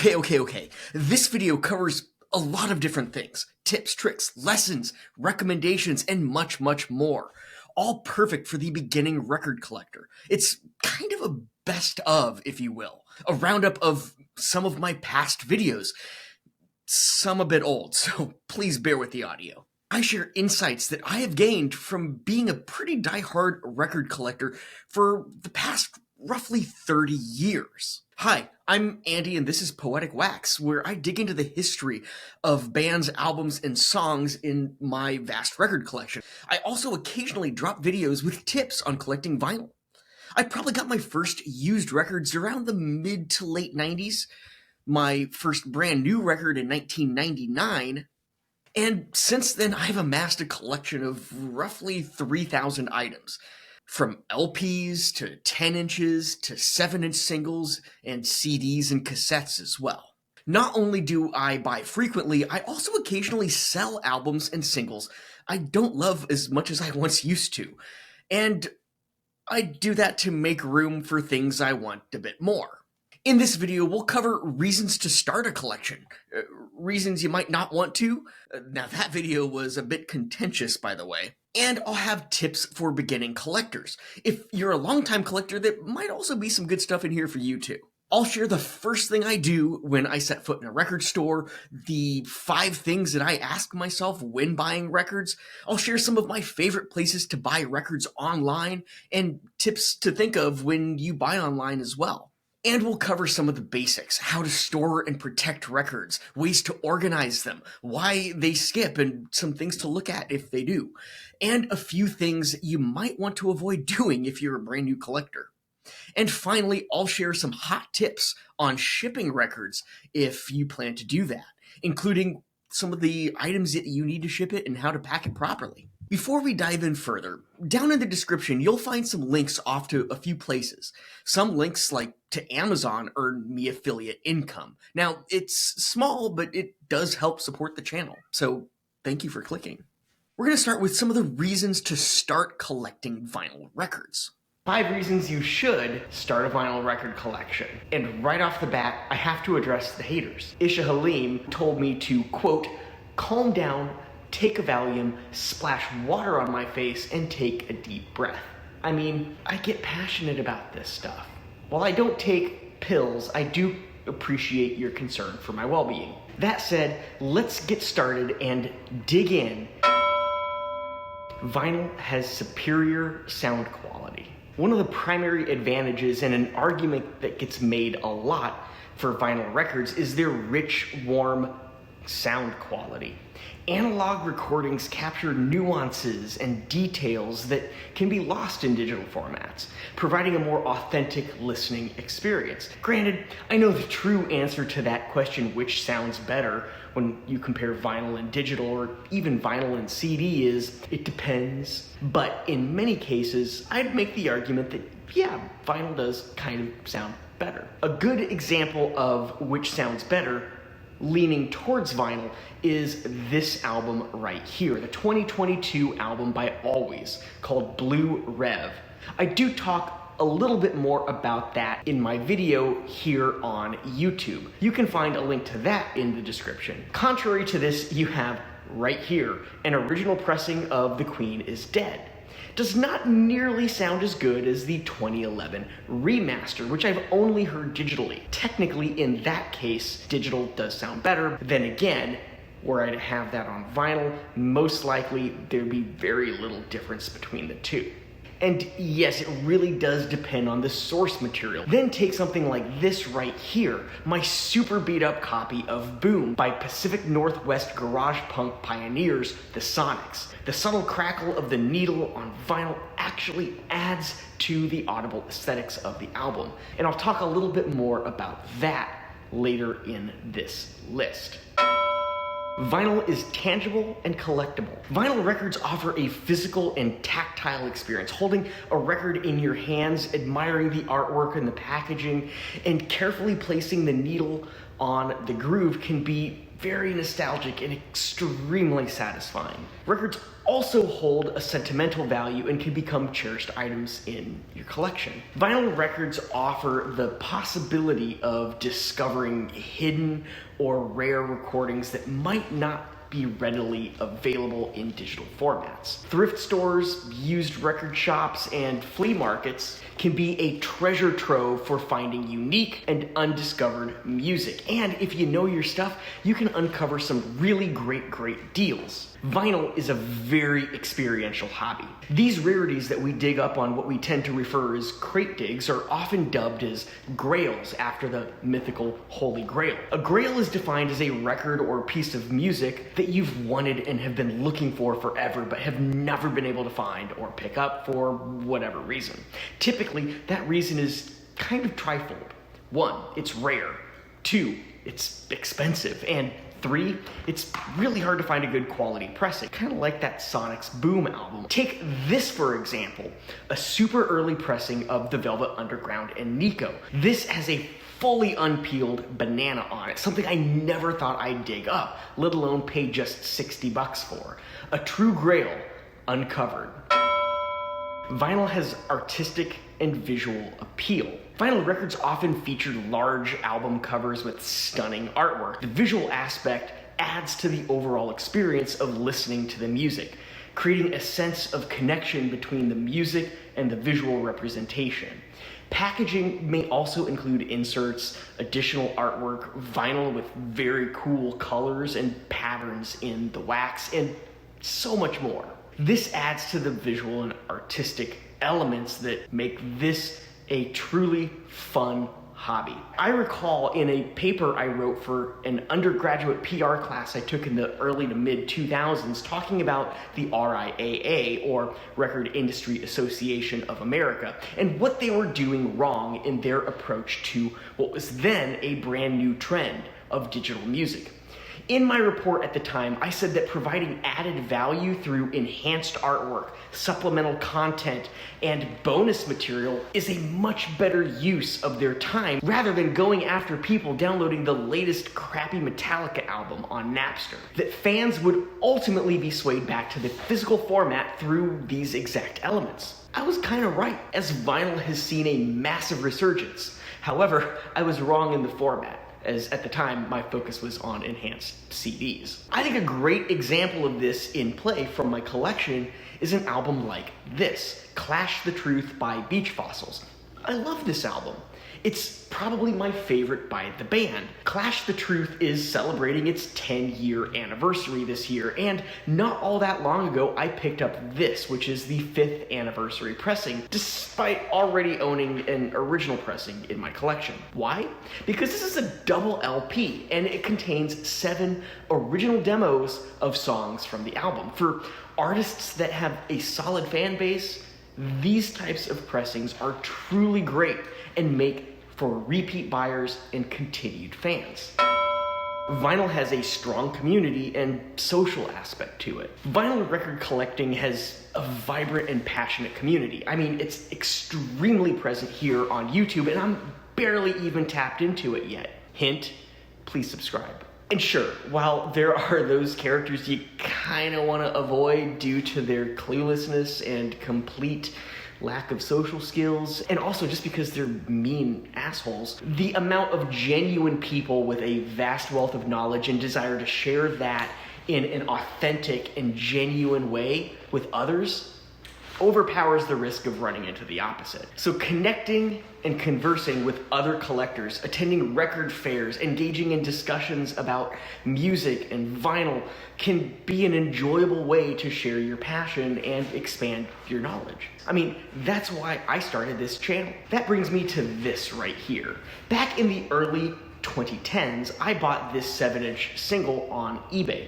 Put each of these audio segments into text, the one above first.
Okay. This video covers a lot of different things. Tips, tricks, lessons, recommendations, and much more. All perfect for the beginning record collector. It's kind of a best of, if you will. A roundup of some of my past videos. Some a bit old, so please bear with the audio. I share insights that I have gained from being a pretty diehard record collector for the past roughly 30 years. Hi, I'm Andy and this is Poetic Wax, where I dig into the history of bands, albums, and songs in my vast record collection. I also occasionally drop videos with tips on collecting vinyl. I probably got my first used records around the mid to late 90s, my first brand new record in 1999, and since then I've amassed a collection of roughly 3,000 items. From LPs to 10 inches to 7-inch singles and CDs and cassettes as well. Not only do I buy frequently, I also occasionally sell albums and singles I don't love as much as I once used to. And I do that to make room for things I want a bit more. In this video, we'll cover reasons to start a collection, reasons you might not want to. Now that video was a bit contentious, by the way. And I'll have tips for beginning collectors. If you're a longtime collector, there might also be some good stuff in here for you too. I'll share the first thing I do when I set foot in a record store, the 5 things that I ask myself when buying records. I'll share some of my favorite places to buy records online and tips to think of when you buy online as well. And we'll cover some of the basics, how to store and protect records, ways to organize them, why they skip, and some things to look at if they do, and a few things you might want to avoid doing if you're a brand new collector. And finally, I'll share some hot tips on shipping records if you plan to do that, including some of the items that you need to ship it and how to pack it properly. Before we dive in further, down in the description you'll find some links off to a few places. Some links, like to Amazon, earn me affiliate income. Now, it's small, but it does help support the channel, so thank you for clicking. We're going to start with some of the reasons to start collecting vinyl records. 5 reasons you should start a vinyl record collection. And right off the bat, I have to address the haters. Isha Halim told me to, quote, calm down, take a Valium, splash water on my face, and take a deep breath. I mean, I get passionate about this stuff. While I don't take pills, I do appreciate your concern for my well-being. That said, let's get started and dig in. Vinyl has superior sound quality. One of the primary advantages, and an argument that gets made a lot for vinyl records, is their rich, warm sound quality. Analog recordings capture nuances and details that can be lost in digital formats, providing a more authentic listening experience. Granted, I know the true answer to that question, which sounds better when you compare vinyl and digital, or even vinyl and CD, is it depends. But in many cases, I'd make the argument that, yeah, vinyl does kind of sound better. A good example of which sounds better, leaning towards vinyl, is this album right here, the 2022 album by Always, called Blue Rev. I do talk a little bit more about that in my video here on YouTube. You can find a link to that in the description. Contrary to this, you have right here an original pressing of The Queen Is Dead. Does not nearly sound as good as the 2011 remaster, which I've only heard digitally. Technically, in that case, digital does sound better. Then again, were I to have that on vinyl, most likely there'd be very little difference between the two. And yes, it really does depend on the source material. Then take something like this right here, my super beat up copy of Boom by Pacific Northwest garage punk pioneers, the Sonics. The subtle crackle of the needle on vinyl actually adds to the audible aesthetics of the album. And I'll talk a little bit more about that later in this list. Vinyl is tangible and collectible. Vinyl records offer a physical and tactile experience, holding a record in your hands, admiring the artwork and the packaging, and carefully placing the needle on the groove can be very nostalgic and extremely satisfying. Records also hold a sentimental value and can become cherished items in your collection. Vinyl records offer the possibility of discovering hidden or rare recordings that might not be readily available in digital formats. Thrift stores, used record shops, and flea markets can be a treasure trove for finding unique and undiscovered music. And if you know your stuff, you can uncover some really great deals. Vinyl is a very experiential hobby. These rarities that we dig up on what we tend to refer as crate digs are often dubbed as grails after the mythical Holy Grail. A grail is defined as a record or piece of music that you've wanted and have been looking for forever but have never been able to find or pick up for whatever reason. Typically, that reason is kind of trifold. 1, it's rare. 2, it's expensive. And 3, it's really hard to find a good quality pressing, kind of like that Sonic's Boom album. Take this for example, a super early pressing of The Velvet Underground and Nico. This has a fully unpeeled banana on it, something I never thought I'd dig up, let alone pay just $60 for. A true grail, uncovered. Vinyl has artistic and visual appeal. Vinyl records often feature large album covers with stunning artwork. The visual aspect adds to the overall experience of listening to the music, creating a sense of connection between the music and the visual representation. Packaging may also include inserts, additional artwork, vinyl with very cool colors and patterns in the wax, and so much more. This adds to the visual and artistic elements that make this a truly fun hobby. I recall in a paper I wrote for an undergraduate PR class I took in the early to mid 2000s talking about the RIAA, or Record Industry Association of America, and what they were doing wrong in their approach to what was then a brand new trend of digital music. In my report at the time, I said that providing added value through enhanced artwork, supplemental content, and bonus material is a much better use of their time rather than going after people downloading the latest crappy Metallica album on Napster. That fans would ultimately be swayed back to the physical format through these exact elements. I was kind of right, as vinyl has seen a massive resurgence. However, I was wrong in the format, as at the time my focus was on enhanced CDs. I think a great example of this in play from my collection is an album like this, Clash the Truth by Beach Fossils. I love this album. It's probably my favorite by the band. Clash the Truth is celebrating its 10-year anniversary this year, and not all that long ago I picked up this, which is the 5th anniversary pressing, despite already owning an original pressing in my collection. Why? Because this is a double LP, and it contains 7 original demos of songs from the album. For artists that have a solid fan base, these types of pressings are truly great and make for repeat buyers and continued fans. Vinyl has a strong community and social aspect to it. Vinyl record collecting has a vibrant and passionate community. I mean, it's extremely present here on YouTube, and I'm barely even tapped into it yet. Hint, please subscribe. And sure, while there are those characters you kind of want to avoid due to their cluelessness and complete lack of social skills, and also just because they're mean assholes, the amount of genuine people with a vast wealth of knowledge and desire to share that in an authentic and genuine way with others overpowers the risk of running into the opposite. So connecting and conversing with other collectors, attending record fairs, engaging in discussions about music and vinyl can be an enjoyable way to share your passion and expand your knowledge. I mean, that's why I started this channel. That brings me to this right here. Back in the early 2010s, I bought this 7-inch single on eBay.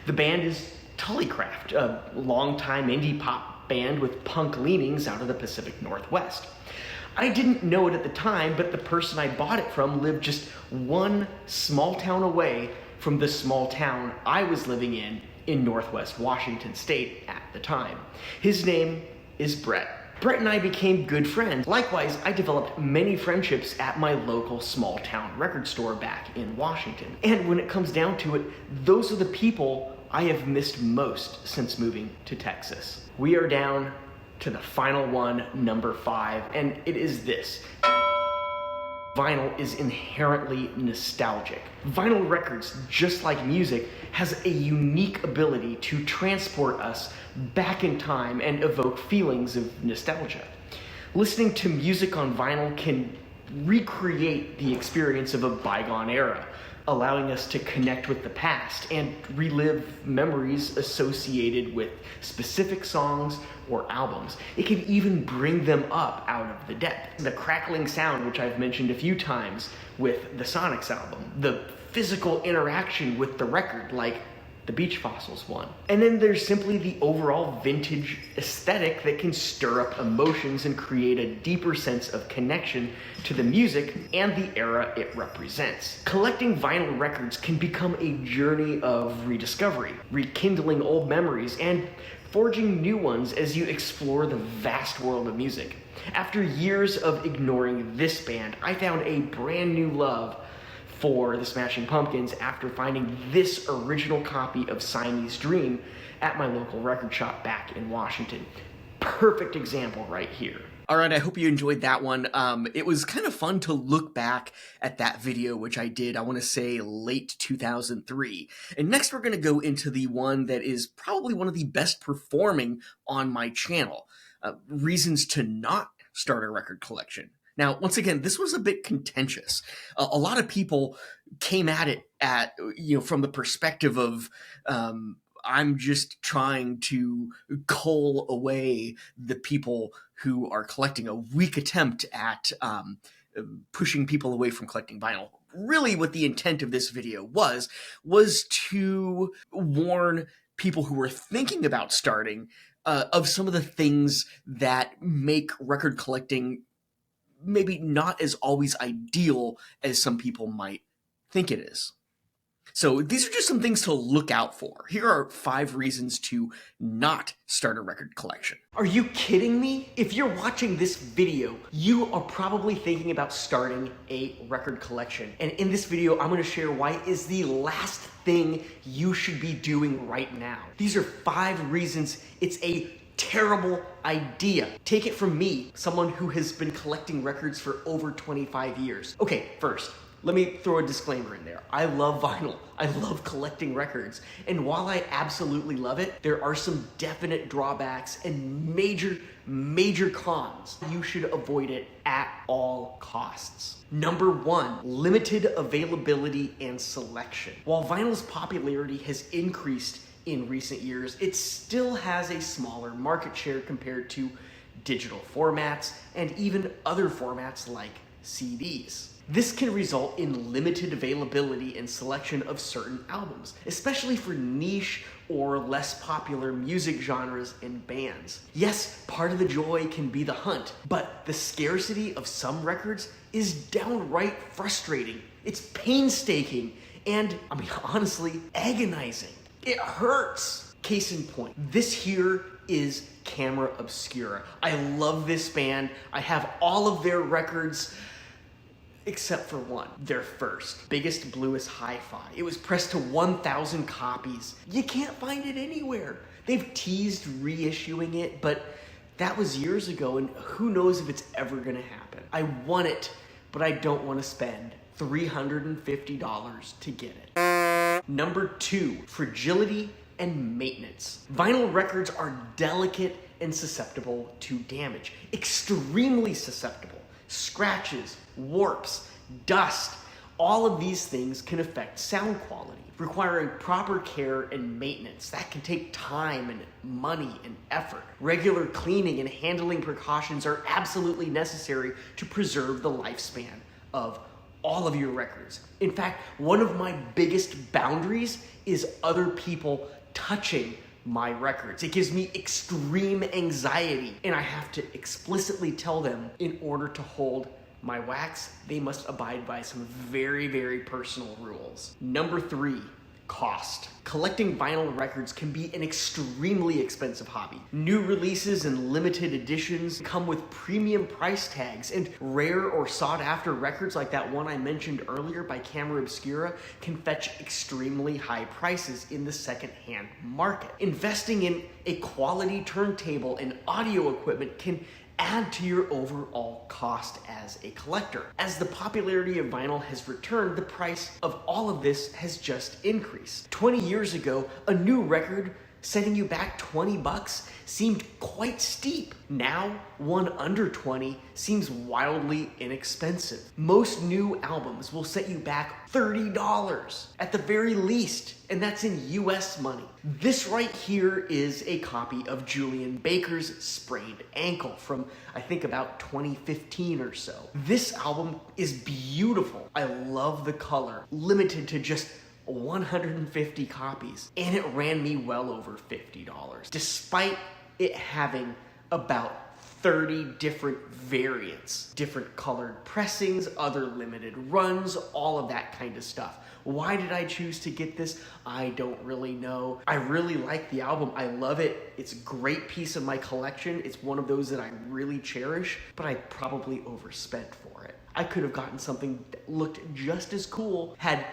The band is Tullycraft, a longtime indie pop band with punk leanings out of the Pacific Northwest. I didn't know it at the time, but the person I bought it from lived just one small town away from the small town I was living in Northwest Washington State at the time. His name is Brett. Brett and I became good friends. Likewise, I developed many friendships at my local small town record store back in Washington. And when it comes down to it, those are the people I have missed most since moving to Texas. We are down to the final one, number 5, and it is this. Vinyl is inherently nostalgic. Vinyl records, just like music, has a unique ability to transport us back in time and evoke feelings of nostalgia. Listening to music on vinyl can recreate the experience of a bygone era, allowing us to connect with the past and relive memories associated with specific songs or albums. It can even bring them up out of the depth. The crackling sound, which I've mentioned a few times with the Sonics album, the physical interaction with the record, like the Beach Fossils one. And then there's simply the overall vintage aesthetic that can stir up emotions and create a deeper sense of connection to the music and the era it represents. Collecting vinyl records can become a journey of rediscovery, rekindling old memories, and forging new ones as you explore the vast world of music. After years of ignoring this band, I found a brand new love for the Smashing Pumpkins after finding this original copy of Siamese Dream at my local record shop back in Washington. Perfect example right here. All right, I hope you enjoyed that one. It was kind of fun to look back at that video, which I did, I want to say, late 2003. And next we're going to go into the one that is probably one of the best performing on my channel. Reasons to not start a record collection. Now, once again, this was a bit contentious. A lot of people came at it from the perspective of, I'm just trying to cull away the people who are collecting, a weak attempt at pushing people away from collecting vinyl. Really what the intent of this video was to warn people who were thinking about starting of some of the things that make record collecting maybe not as always ideal as some people might think it is. So these are just some things to look out for. Here are 5 reasons to not start a record collection. Are you kidding me? If you're watching this video, you are probably thinking about starting a record collection. And in this video, I'm going to share why is the last thing you should be doing right now. These are 5 reasons it's a terrible idea. Take it from me, someone who has been collecting records for over 25 years. Okay, first, let me throw a disclaimer in there. I love vinyl. I love collecting records. And while I absolutely love it, there are some definite drawbacks and major cons. You should avoid it at all costs. Number 1, limited availability and selection. While vinyl's popularity has increased in recent years, it still has a smaller market share compared to digital formats and even other formats like CDs. This can result in limited availability and selection of certain albums, especially for niche or less popular music genres and bands. Yes, part of the joy can be the hunt, but the scarcity of some records is downright frustrating. It's painstaking and, honestly, agonizing. It hurts. Case in point, this here is Camera Obscura. I love this band. I have all of their records except for one, their first, Biggest Bluest Hi-Fi. It was pressed to 1,000 copies. You can't find it anywhere. They've teased reissuing it, but that was years ago, and who knows if it's ever gonna happen. I want it, but I don't want to spend $350 to get it. Number 2, fragility and maintenance. Vinyl records are delicate and susceptible to damage. Extremely susceptible. Scratches, warps, dust, all of these things can affect sound quality, requiring proper care and maintenance. That can take time and money and effort. Regular cleaning and handling precautions are absolutely necessary to preserve the lifespan of all of your records. In fact, one of my biggest boundaries is other people touching my records. It gives me extreme anxiety, and I have to explicitly tell them in order to hold my wax, they must abide by some very personal rules. Number 3, cost. Collecting vinyl records can be an extremely expensive hobby. New releases and limited editions come with premium price tags, and rare or sought-after records like that one I mentioned earlier by Camera Obscura can fetch extremely high prices in the second-hand market. Investing in a quality turntable and audio equipment can add to your overall cost as a collector. As the popularity of vinyl has returned, the price of all of this has just increased. 20 years ago, a new record setting you back 20 bucks seemed quite steep. Now, one under 20 seems wildly inexpensive. Most new albums will set you back $30 at the very least, and that's in US money. This right here is a copy of Julian Baker's Sprained Ankle from, I think, about 2015 or so. This album is beautiful. I love the color, limited to just 150 copies, and it ran me well over $50, despite it having about 30 different variants, different colored pressings, other limited runs, all of that kind of stuff. Why did I choose to get this? I don't really know. I really like the album. I love it. It's a great piece of my collection. It's one of those that I really cherish, but I probably overspent for it. I could have gotten something that looked just as cool, had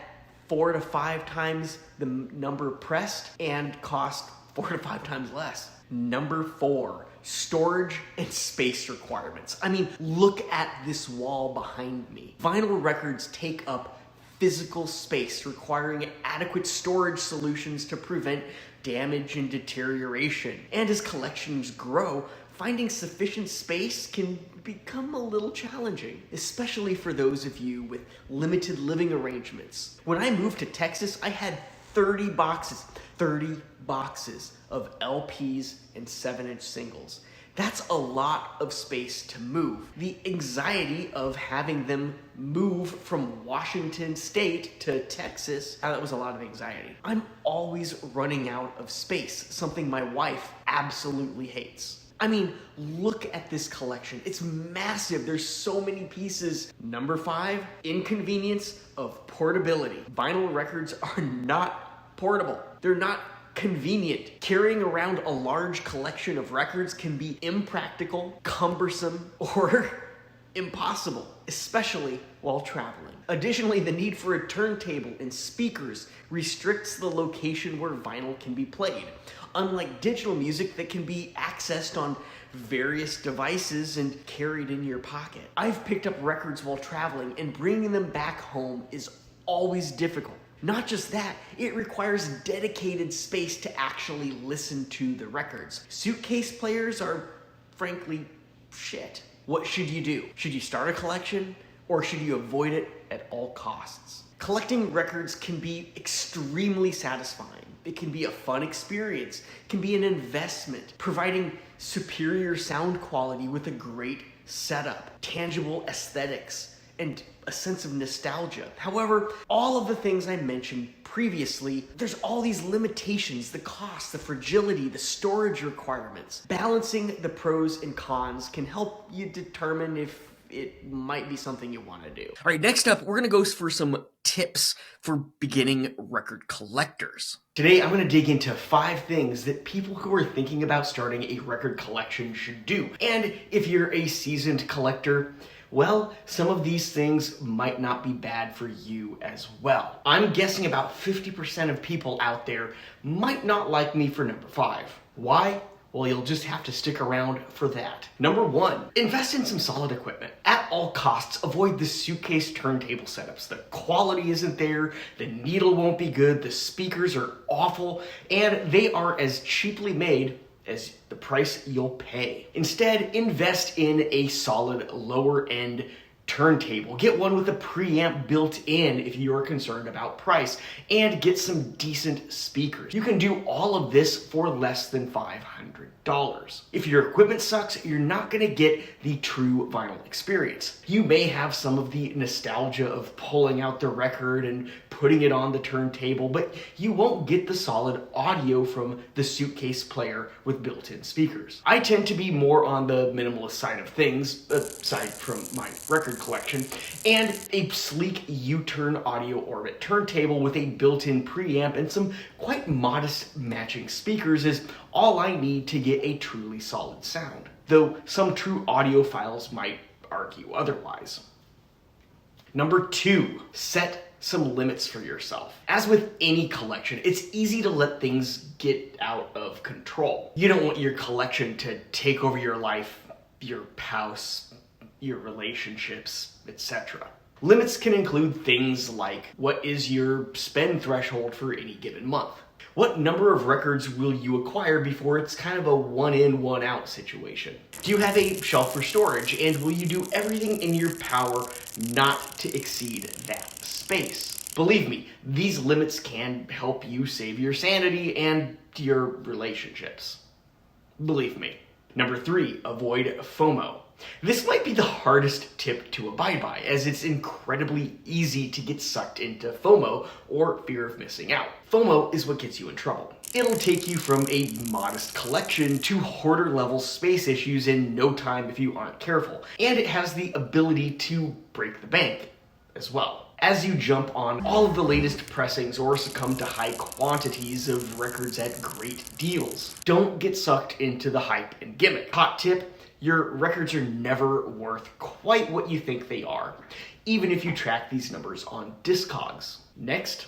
4 to 5 times the number pressed, and cost 4 to 5 times less. Number 4, storage and space requirements. I mean, look at this wall behind me. Vinyl records take up physical space, requiring adequate storage solutions to prevent damage and deterioration. And as collections grow, finding sufficient space can become a little challenging, especially for those of you with limited living arrangements. When I moved to Texas, I had 30 boxes of LPs and 7-inch singles. That's a lot of space to move. The anxiety of having them move from Washington State to Texas, that was a lot of anxiety. I'm always running out of space, something my wife absolutely hates. I mean, look at this collection. It's massive. There's so many pieces. Number 5, inconvenience of portability. Vinyl records are not portable. They're not convenient. Carrying around a large collection of records can be impractical, cumbersome, or impossible, especially while traveling. Additionally, the need for a turntable and speakers restricts the location where vinyl can be played. Unlike digital music that can be accessed on various devices and carried in your pocket. I've picked up records while traveling, and bringing them back home is always difficult. Not just that, it requires dedicated space to actually listen to the records. Suitcase players are, frankly, shit. What should you do? Should you start a collection, or should you avoid it at all costs? Collecting records can be extremely satisfying. It can be a fun experience. It can be an investment, providing superior sound quality with a great setup, tangible aesthetics, and a sense of nostalgia. However, all of the things I mentioned previously, there's all these limitations, the cost, the fragility, the storage requirements. Balancing the pros and cons can help you determine if it might be something you want to do. All right, next up, we're going to go for some tips for beginning record collectors. Today, I'm going to dig into 5 things that people who are thinking about starting a record collection should do. And if you're a seasoned collector, well, some of these things might not be bad for you as well. I'm guessing about 50% of people out there might not like me for number 5. Why? Well, you'll just have to stick around for that. Number 1, invest in some solid equipment. At all costs, avoid the suitcase turntable setups. The quality isn't there, the needle won't be good, the speakers are awful, and they are as cheaply made as the price you'll pay. Instead, invest in a solid lower-end turntable. Get one with a preamp built in if you're concerned about price, and get some decent speakers. You can do all of this for less than $500. If your equipment sucks, you're not gonna get the true vinyl experience. You may have some of the nostalgia of pulling out the record and putting it on the turntable, but you won't get the solid audio from the suitcase player with built-in speakers. I tend to be more on the minimalist side of things, aside from my record record collection, and a sleek U-turn audio orbit turntable with a built-in preamp and some quite modest matching speakers is all I need to get a truly solid sound, though some true audiophiles might argue otherwise. Number 2, set some limits for yourself. As with any collection, it's easy to let things get out of control. You don't want your collection to take over your life, your house, your relationships, etc. Limits can include things like, what is your spend threshold for any given month? What number of records will you acquire before it's kind of a one in, one out situation? Do you have a shelf for storage, and will you do everything in your power not to exceed that space? Believe me, these limits can help you save your sanity and your relationships. Believe me. Number 3, avoid FOMO. This might be the hardest tip to abide by, as it's incredibly easy to get sucked into FOMO, or fear of missing out. FOMO is what gets you in trouble. It'll take you from a modest collection to hoarder-level space issues in no time if you aren't careful, and it has the ability to break the bank as well. As you jump on all of the latest pressings or succumb to high quantities of records at great deals, don't get sucked into the hype and gimmick. Hot tip: your records are never worth quite what you think they are, even if you track these numbers on Discogs. Next,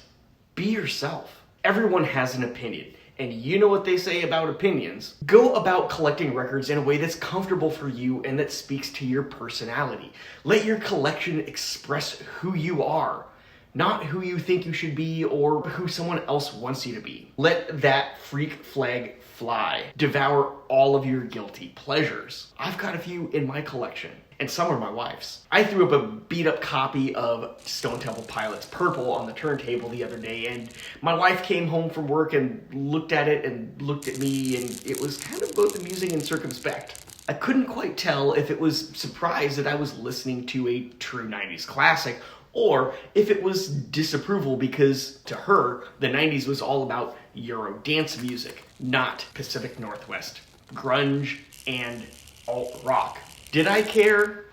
be yourself. Everyone has an opinion, and you know what they say about opinions. Go about collecting records in a way that's comfortable for you and that speaks to your personality. Let your collection express who you are, not who you think you should be or who someone else wants you to be. Let that freak flag fly. Devour all of your guilty pleasures. I've got a few in my collection, and some are my wife's. I threw up a beat-up copy of Stone Temple Pilots Purple on the turntable the other day, and my wife came home from work and looked at it and looked at me, and it was kind of both amusing and circumspect. I couldn't quite tell if it was surprised that I was listening to a true 90s classic, or if it was disapproval because, to her, the 90s was all about Euro dance music, not Pacific Northwest grunge and alt-rock. Did I care?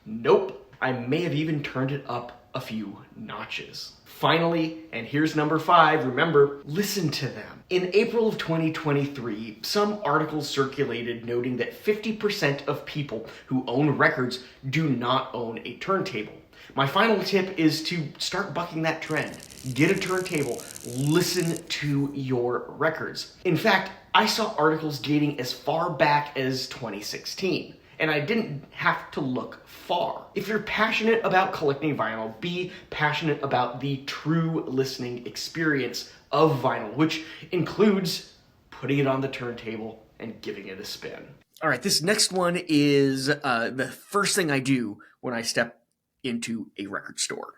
Nope. I may have even turned it up a few notches. Finally, and here's number 5, remember, listen to them. In April of 2023, some articles circulated noting that 50% of people who own records do not own a turntable. My final tip is to start bucking that trend. Get a turntable. Listen to your records. In fact, I saw articles dating as far back as 2016, and I didn't have to look far. If you're passionate about collecting vinyl, be passionate about the true listening experience of vinyl, which includes putting it on the turntable and giving it a spin. All right, this next one is the first thing I do when I step into a record store.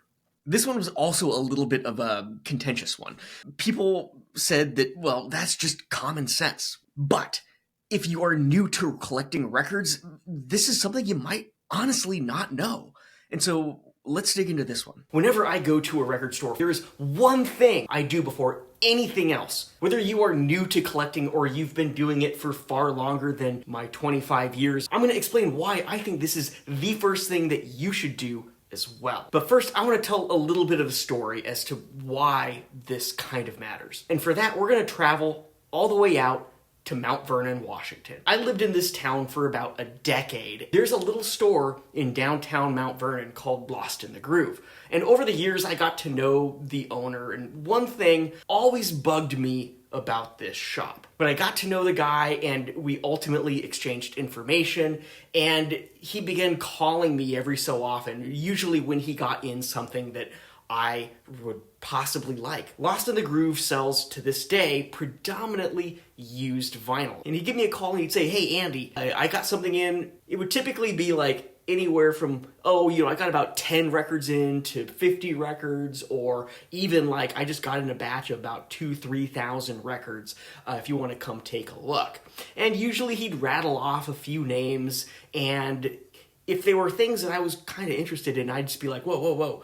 This one was also a little bit of a contentious one. People said that, well, that's just common sense. But if you are new to collecting records, this is something you might honestly not know. And so let's dig into this one. Whenever I go to a record store, there is one thing I do before anything else. Whether you are new to collecting or you've been doing it for far longer than my 25 years, I'm going to explain why I think this is the first thing that you should do as well. But first, I want to tell a little bit of a story as to why this kind of matters. And for that, we're going to travel all the way out to Mount Vernon, Washington. I lived in this town for about a decade. There's a little store in downtown Mount Vernon called Lost in the Groove. And over the years, I got to know the owner, and one thing always bugged me about this shop. But I got to know the guy, and we ultimately exchanged information, and he began calling me every so often, usually when he got in something that I would possibly like. Lost in the Groove sells, to this day, predominantly used vinyl. And he'd give me a call and he'd say, hey, Andy, I got something in. It would typically be like anywhere from, I got about 10 records in to 50 records, or even like I just got in a batch of about 2,000-3,000 records if you want to come take a look. And usually he'd rattle off a few names, and if they were things that I was kind of interested in, I'd just be like, whoa,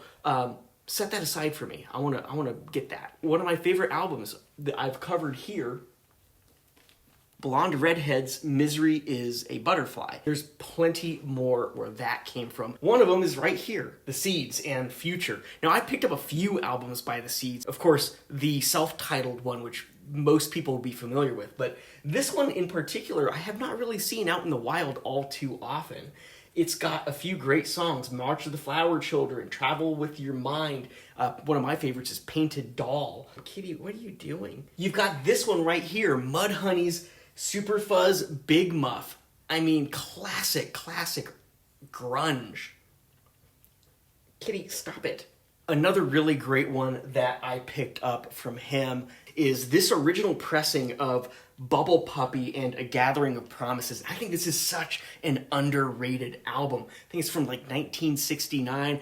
set that aside for me. I want to get that. One of my favorite albums that I've covered here Blonde Redhead's Misery is a Butterfly. There's plenty more where that came from. One of them is right here, The Seeds and Future. Now, I picked up a few albums by The Seeds. Of course, the self-titled one, which most people will be familiar with, but this one in particular, I have not really seen out in the wild all too often. It's got a few great songs, March of the Flower Children, Travel with Your Mind. One of my favorites is Painted Doll. Kitty, what are you doing? You've got this one right here, Mudhoney's Super Fuzz Big Muff. I mean, classic grunge. Kitty, stop it. Another really great one that I picked up from him is this original pressing of Bubble Puppy and A Gathering of Promises. I think this is such an underrated album. I think it's from like 1969.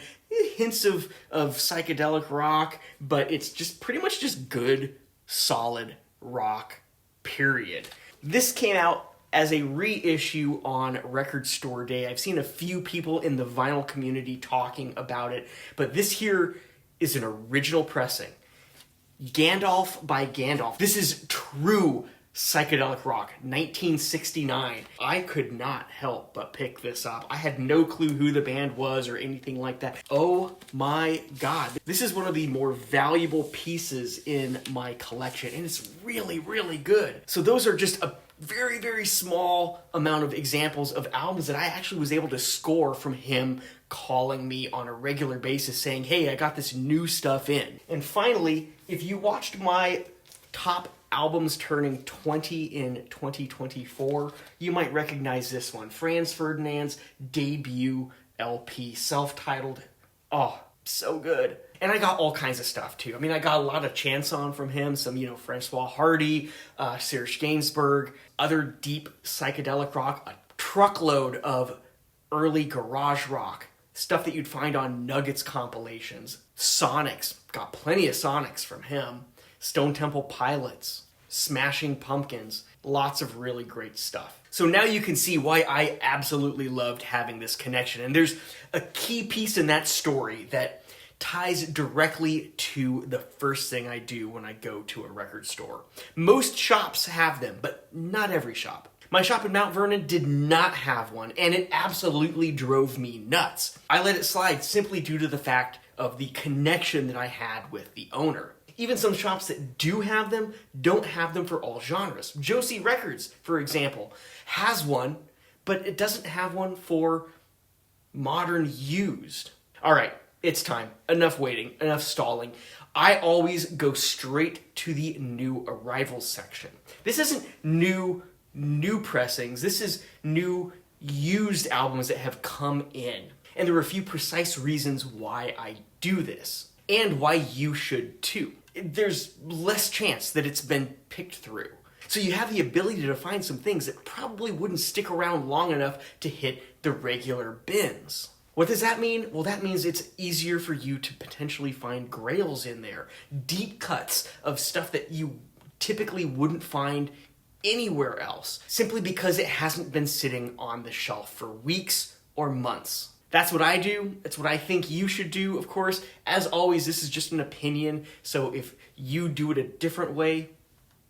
Hints of psychedelic rock, but it's just pretty much just good, solid rock, period. This came out as a reissue on Record Store Day. I've seen a few people in the vinyl community talking about it, but this here is an original pressing. Gandalf by Gandalf. This is true psychedelic rock, 1969. I could not help but pick this up. I had no clue who the band was or anything like that. Oh my God. This is one of the more valuable pieces in my collection, and it's really, really good. So those are just a very small amount of examples of albums that I actually was able to score from him calling me on a regular basis saying, hey, I got this new stuff in. And finally, if you watched my top albums turning 20 in 2024, you might recognize this one, Franz Ferdinand's debut LP, self-titled. Oh, so good. And I got all kinds of stuff too. I mean, I got a lot of Chanson from him, some, Francois Hardy, Serge Gainsbourg, other deep psychedelic rock, a truckload of early garage rock, stuff that you'd find on Nuggets compilations. Sonics, got plenty of Sonics from him. Stone Temple Pilots, Smashing Pumpkins, lots of really great stuff. So now you can see why I absolutely loved having this connection. And there's a key piece in that story that ties directly to the first thing I do when I go to a record store. Most shops have them, but not every shop. My shop in Mount Vernon did not have one, and it absolutely drove me nuts. I let it slide simply due to the fact of the connection that I had with the owner. Even some shops that do have them don't have them for all genres. Josie Records, for example, has one, but it doesn't have one for modern used. All right, it's time. Enough waiting, enough stalling. I always go straight to the new arrivals section. This isn't new pressings. This is new used albums that have come in. And there are a few precise reasons why I do this, and why you should too. There's less chance that it's been picked through. So you have the ability to find some things that probably wouldn't stick around long enough to hit the regular bins. What does that mean? Well, that means it's easier for you to potentially find grails in there. Deep cuts of stuff that you typically wouldn't find anywhere else, simply because it hasn't been sitting on the shelf for weeks or months. That's what I do. That's what I think you should do, of course. As always, this is just an opinion, so if you do it a different way,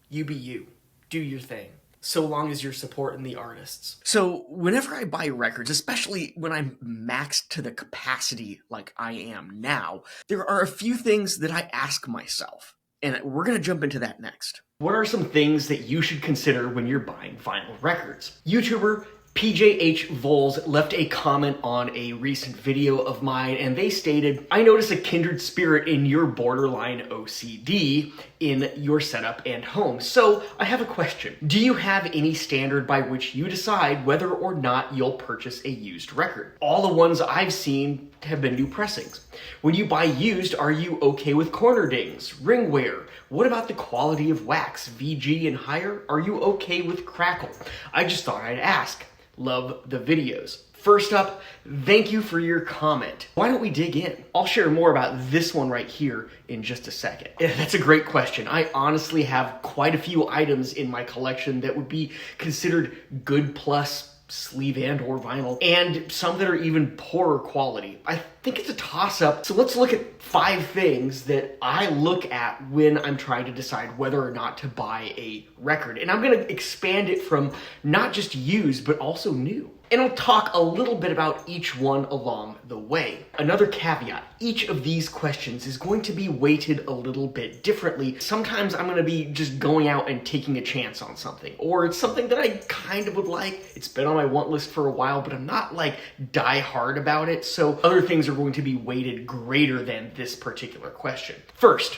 you be you. Do your thing. So long as you're supporting the artists. So whenever I buy records, especially when I'm maxed to the capacity like I am now, there are a few things that I ask myself, and we're going to jump into that next. What are some things that you should consider when you're buying vinyl records? YouTuber PJH Voles left a comment on a recent video of mine, and they stated, I notice a kindred spirit in your borderline OCD in your setup and home. So I have a question. Do you have any standard by which you decide whether or not you'll purchase a used record? All the ones I've seen have been new pressings. When you buy used, are you okay with corner dings, ring wear? What about the quality of wax, VG and higher? Are you okay with crackle? I just thought I'd ask. Love the videos. First up, thank you for your comment. Why don't we dig in? I'll share more about this one right here in just a second. That's a great question. I honestly have quite a few items in my collection that would be considered good plus sleeve and or vinyl, and some that are even poorer quality. I think it's a toss-up. So let's look at 5 things that I look at when I'm trying to decide whether or not to buy a record. And I'm gonna expand it from not just used, but also new. And I'll talk a little bit about each one along the way. Another caveat, each of these questions is going to be weighted a little bit differently. Sometimes I'm gonna be just going out and taking a chance on something, or it's something that I kind of would like. It's been on my want list for a while, but I'm not like die hard about it. So other things are going to be weighted greater than this particular question. First,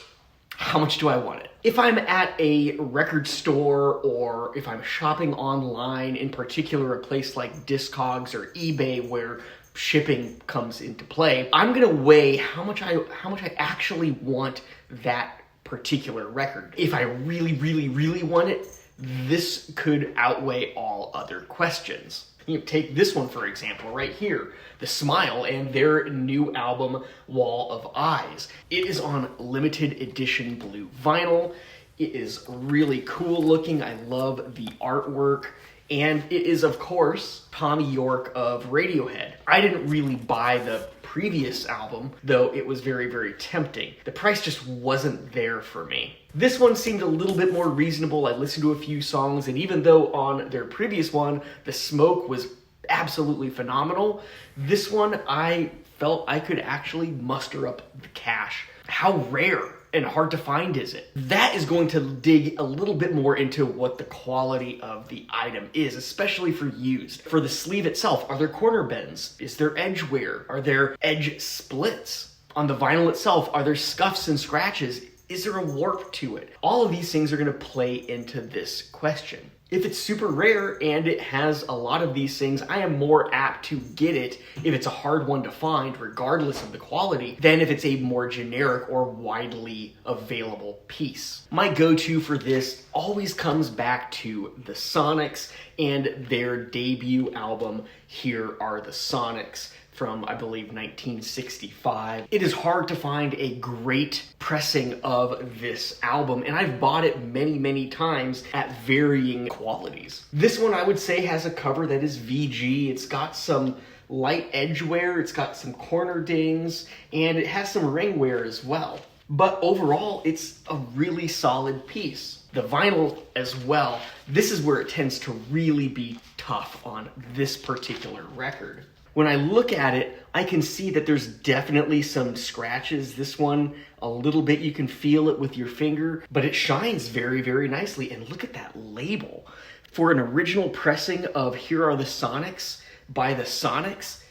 how much do I want it? If I'm at a record store or if I'm shopping online, in particular a place like Discogs or eBay where shipping comes into play, I'm gonna weigh how much I actually want that particular record. If I really, really, really want it, this could outweigh all other questions. You take this one, for example, right here, The Smile and their new album, Wall of Eyes. It is on limited edition blue vinyl. It is really cool looking. I love the artwork. And it is, of course, Tommy York of Radiohead. I didn't really buy the previous album, though it was very, very tempting. The price just wasn't there for me. This one seemed a little bit more reasonable. I listened to a few songs, and even though on their previous one, The Smoke was absolutely phenomenal, this one I felt I could actually muster up the cash. How rare and hard to find is it? That is going to dig a little bit more into what the quality of the item is, especially for used. For the sleeve itself, are there corner bends? Is there edge wear? Are there edge splits? On the vinyl itself, are there scuffs and scratches? Is there a warp to it? All of these things are gonna play into this question. If it's super rare and it has a lot of these things, I am more apt to get it if it's a hard one to find, regardless of the quality, than if it's a more generic or widely available piece. My go-to for this always comes back to the Sonics and their debut album, Here Are the Sonics, from, I believe, 1965. It is hard to find a great pressing of this album, and I've bought it many, many times at varying qualities. This one, I would say, has a cover that is VG. It's got some light edge wear, it's got some corner dings, and it has some ring wear as well. But overall, it's a really solid piece. The vinyl as well, this is where it tends to really be tough on this particular record. When I look at it, I can see that there's definitely some scratches. This one, a little bit, you can feel it with your finger, but it shines very, very nicely. And look at that label. For an original pressing of Here Are the Sonics by the Sonics,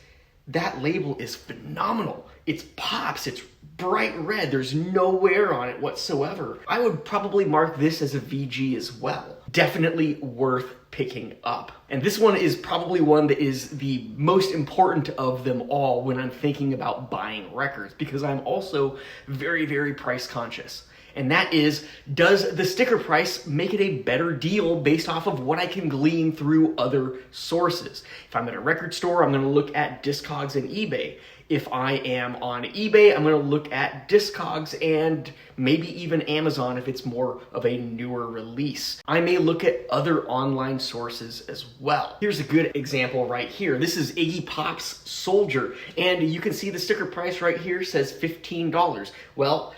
that label is phenomenal. It pops, it's bright red, there's no wear on it whatsoever. I would probably mark this as a VG as well. Definitely worth picking up. And this one is probably one that is the most important of them all when I'm thinking about buying records, because I'm also very, very price conscious. And that is, does the sticker price make it a better deal based off of what I can glean through other sources? If I'm at a record store, I'm going to look at Discogs and eBay. If I am on eBay, I'm going to look at Discogs and maybe even Amazon if it's more of a newer release. I may look at other online sources as well. Here's a good example right here. This is Iggy Pop's Soldier, and you can see the sticker price right here says $15. Well,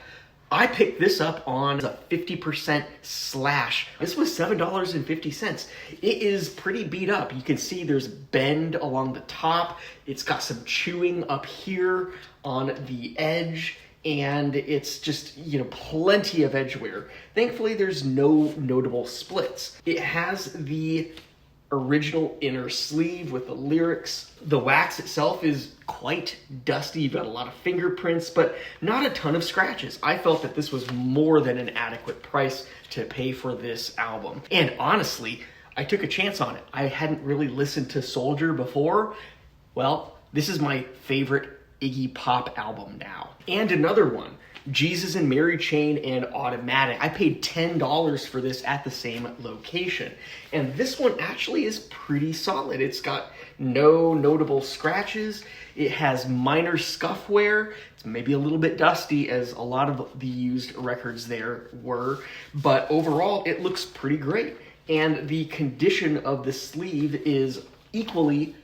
I picked this up on a 50% slash. This was $7.50. It is pretty beat up. You can see there's bend along the top. It's got some chewing up here on the edge, and it's just, plenty of edge wear. Thankfully, there's no notable splits. It has the original inner sleeve with the lyrics. The wax itself is quite dusty. You've got a lot of fingerprints, but not a ton of scratches. I felt that this was more than an adequate price to pay for this album. And honestly, I took a chance on it. I hadn't really listened to Soldier before. Well, this is my favorite Iggy Pop album now. And another one, Jesus and Mary Chain and Automatic. I paid $10 for this at the same location. And this one actually is pretty solid. It's got no notable scratches. It has minor scuff wear. It's maybe a little bit dusty, as a lot of the used records there were, but overall it looks pretty great. And the condition of the sleeve is equally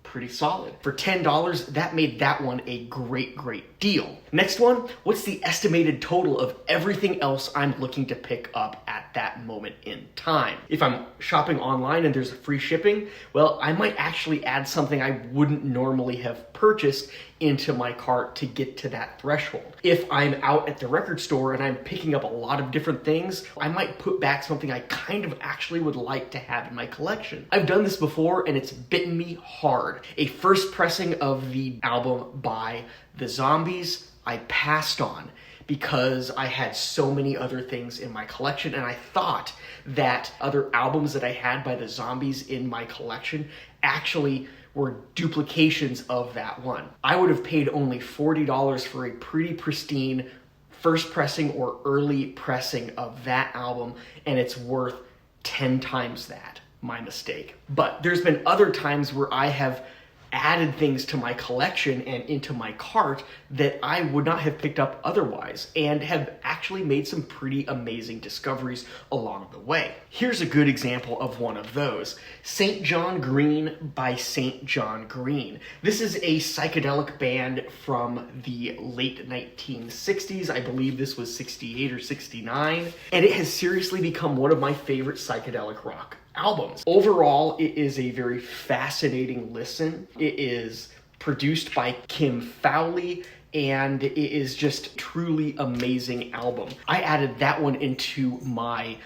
pretty solid. For $10, that made that one a great deal. Next one, what's the estimated total of everything else I'm looking to pick up at that moment in time? If I'm shopping online and there's free shipping, well, I might actually add something I wouldn't normally have purchased into my cart to get to that threshold. If I'm out at the record store and I'm picking up a lot of different things, I might put back something I kind of actually would like to have in my collection. I've done this before and it's bitten me hard. A first pressing of the album by The Zombies, I passed on because I had so many other things in my collection, and I thought that other albums that I had by The Zombies in my collection actually were duplications of that one. I would have paid only $40 for a pretty pristine first pressing or early pressing of that album, and it's worth 10 times that. My mistake. But there's been other times where I have added things to my collection and into my cart that I would not have picked up otherwise, and have actually made some pretty amazing discoveries along the way. Here's a good example of one of those. St. John Green by St. John Green. This is a psychedelic band from the late 1960s. I believe this was 68 or 69, and it has seriously become one of my favorite psychedelic rock albums. Overall, it is a very fascinating listen. It is produced by Kim Fowley, and it is just a truly amazing album. I added that one into my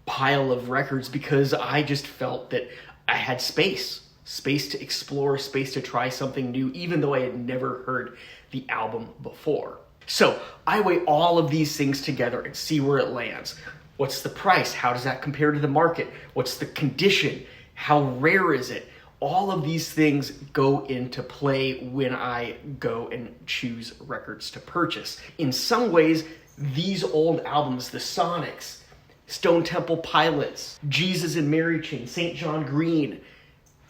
pile of records because I just felt that I had space to explore, space to try something new, even though I had never heard the album before. So I weigh all of these things together and see where it lands. What's the price? How does that compare to the market? What's the condition? How rare is it? All of these things go into play when I go and choose records to purchase. In some ways, these old albums, the Sonics, Stone Temple Pilots, Jesus and Mary Chain, St. John Green,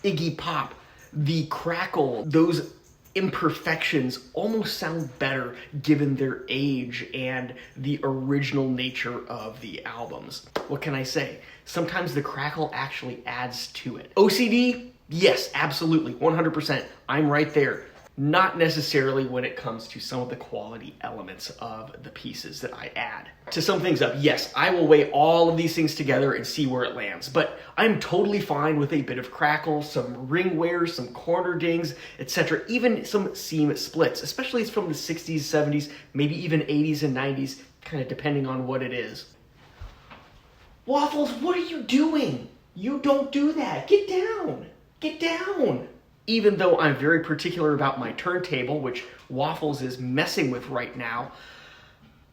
Iggy Pop, the Crackle, those imperfections almost sound better given their age and the original nature of the albums. What can I say? Sometimes the crackle actually adds to it. OCD? Yes, absolutely, 100%. I'm right there. Not necessarily when it comes to some of the quality elements of the pieces that I add. To sum things up, yes, I will weigh all of these things together and see where it lands, but I'm totally fine with a bit of crackle, some ring wear, some corner dings, etc., even some seam splits, especially from the 60s, 70s, maybe even 80s and 90s, kind of depending on what it is. Waffles, what are you doing? You don't do that. Get down. Get down. Even though I'm very particular about my turntable, which Waffles is messing with right now,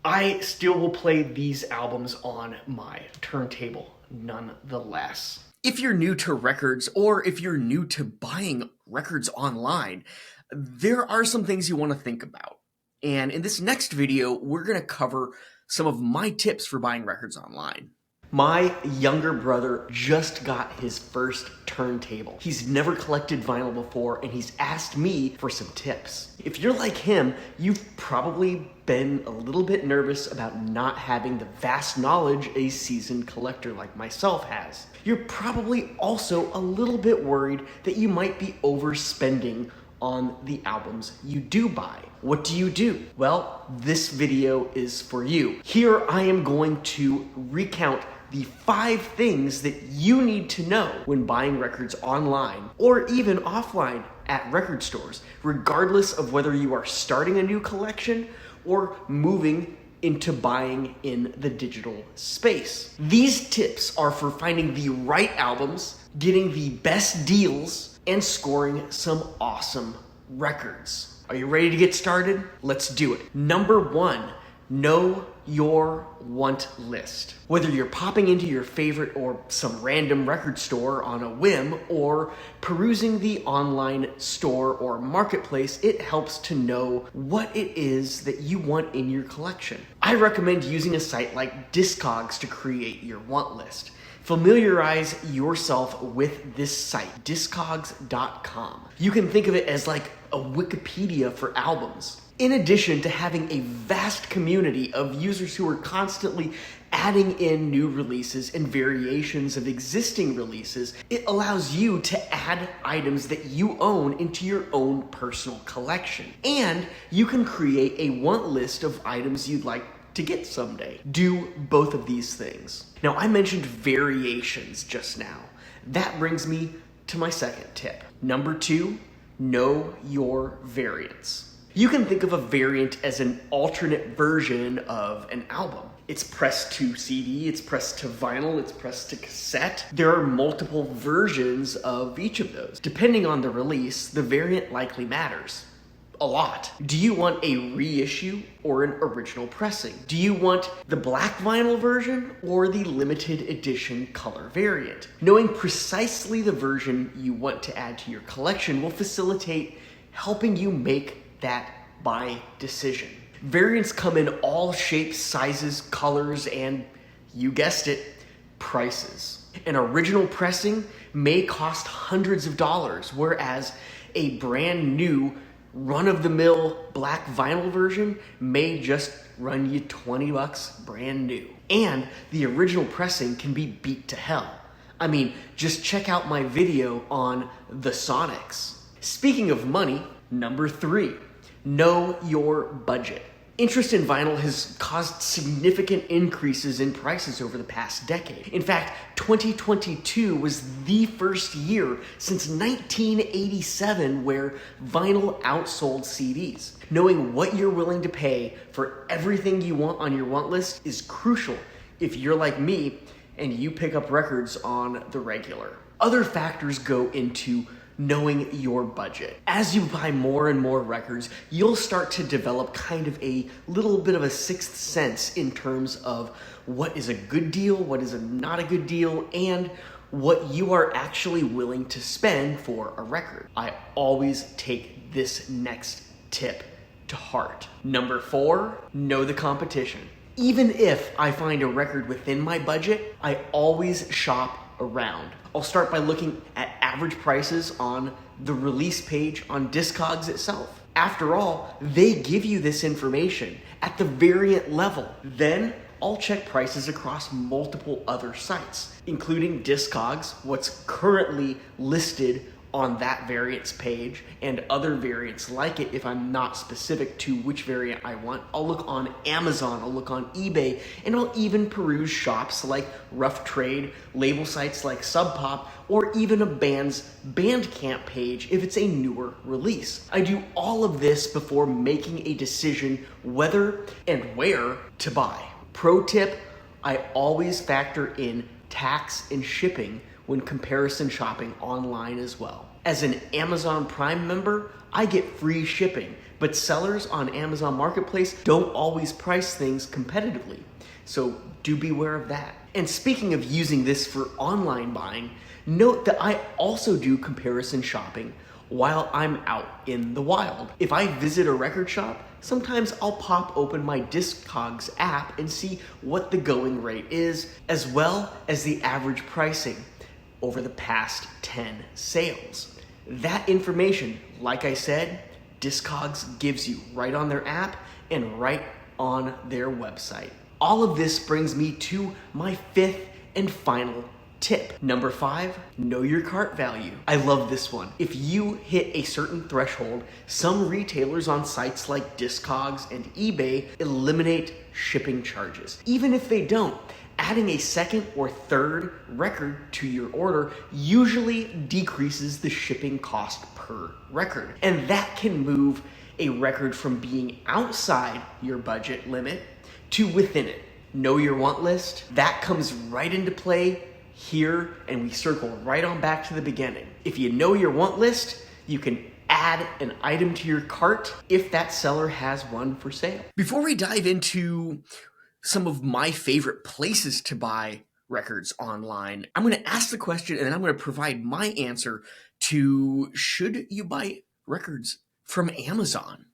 I still will play these albums on my turntable nonetheless. If you're new to records, or if you're new to buying records online, there are some things you want to think about. And in this next video, we're going to cover some of my tips for buying records online. My younger brother just got his first turntable. He's never collected vinyl before, and he's asked me for some tips. If you're like him, you've probably been a little bit nervous about not having the vast knowledge a seasoned collector like myself has. You're probably also a little bit worried that you might be overspending on the albums you do buy. What do you do? Well, this video is for you. Here I am going to recount the 5 things that you need to know when buying records online or even offline at record stores, regardless of whether you are starting a new collection or moving into buying in the digital space. These tips are for finding the right albums, getting the best deals, and scoring some awesome records. Are you ready to get started? Let's do it. Number 1, know your want list. Whether you're popping into your favorite or some random record store on a whim or perusing the online store or marketplace, it helps to know what it is that you want in your collection. I recommend using a site like Discogs to create your want list. Familiarize yourself with this site, discogs.com. You can think of it as like a Wikipedia for albums. In addition to having a vast community of users who are constantly adding in new releases and variations of existing releases, it allows you to add items that you own into your own personal collection. And you can create a want list of items you'd like to get someday. Do both of these things. Now, I mentioned variations just now. That brings me to my second tip. Number 2, know your variants. You can think of a variant as an alternate version of an album. It's pressed to CD, it's pressed to vinyl, it's pressed to cassette. There are multiple versions of each of those. Depending on the release, the variant likely matters a lot. Do you want a reissue or an original pressing? Do you want the black vinyl version or the limited edition color variant? Knowing precisely the version you want to add to your collection will facilitate helping you make that buy decision. Variants come in all shapes, sizes, colors, and you guessed it, prices. An original pressing may cost hundreds of dollars, whereas a brand new run-of-the-mill black vinyl version may just run you $20 brand new. And the original pressing can be beat to hell. I mean, just check out my video on the Sonics. Speaking of money, number 3, know your budget. Interest in vinyl has caused significant increases in prices over the past decade. In fact, 2022 was the first year since 1987 where vinyl outsold CDs. Knowing what you're willing to pay for everything you want on your want list is crucial if you're like me and you pick up records on the regular. Other factors go into knowing your budget. As you buy more and more records, you'll start to develop kind of a little bit of a sixth sense in terms of what is a good deal, what is not a good deal, and what you are actually willing to spend for a record. I always take this next tip to heart. Number 4, know the competition. Even if I find a record within my budget, I always shop around. I'll start by looking at average prices on the release page on Discogs itself. After all, they give you this information at the variant level. Then I'll check prices across multiple other sites, including Discogs, what's currently listed on that variant's page, and other variants like it if I'm not specific to which variant I want. I'll look on Amazon, I'll look on eBay, and I'll even peruse shops like Rough Trade, label sites like Sub Pop, or even a band's Bandcamp page if it's a newer release. I do all of this before making a decision whether and where to buy. Pro tip, I always factor in tax and shipping when comparison shopping online as well. As an Amazon Prime member, I get free shipping, but sellers on Amazon Marketplace don't always price things competitively. So do beware of that. And speaking of using this for online buying, note that I also do comparison shopping while I'm out in the wild. If I visit a record shop, sometimes I'll pop open my Discogs app and see what the going rate is, as well as the average pricing over the past 10 sales. That information, like I said, Discogs gives you right on their app and right on their website. All of this brings me to my 5th and final tip. Number 5, know your cart value. I love this one. If you hit a certain threshold, some retailers on sites like Discogs and eBay eliminate shipping charges. Even if they don't, adding a second or third record to your order usually decreases the shipping cost per record. And that can move a record from being outside your budget limit to within it. Know your want list. That comes right into play here, and we circle right on back to the beginning. If you know your want list, you can add an item to your cart if that seller has one for sale. Before we dive into some of my favorite places to buy records online, I'm going to ask the question and then I'm going to provide my answer to should you buy records from Amazon?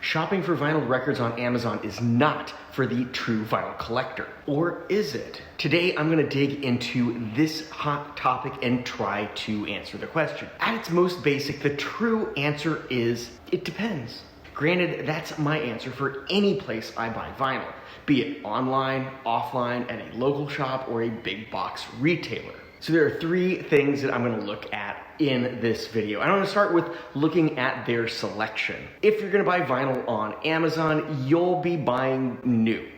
Shopping for vinyl records on Amazon is not for the true vinyl collector. Or is it? Today, I'm going to dig into this hot topic and try to answer the question. At its most basic, the true answer is, it depends. Granted, that's my answer for any place I buy vinyl, be it online, offline, at a local shop, or a big box retailer. So there are 3 things that I'm going to look at in this video. I'm going to start with looking at their selection. If you're going to buy vinyl on Amazon, you'll be buying new,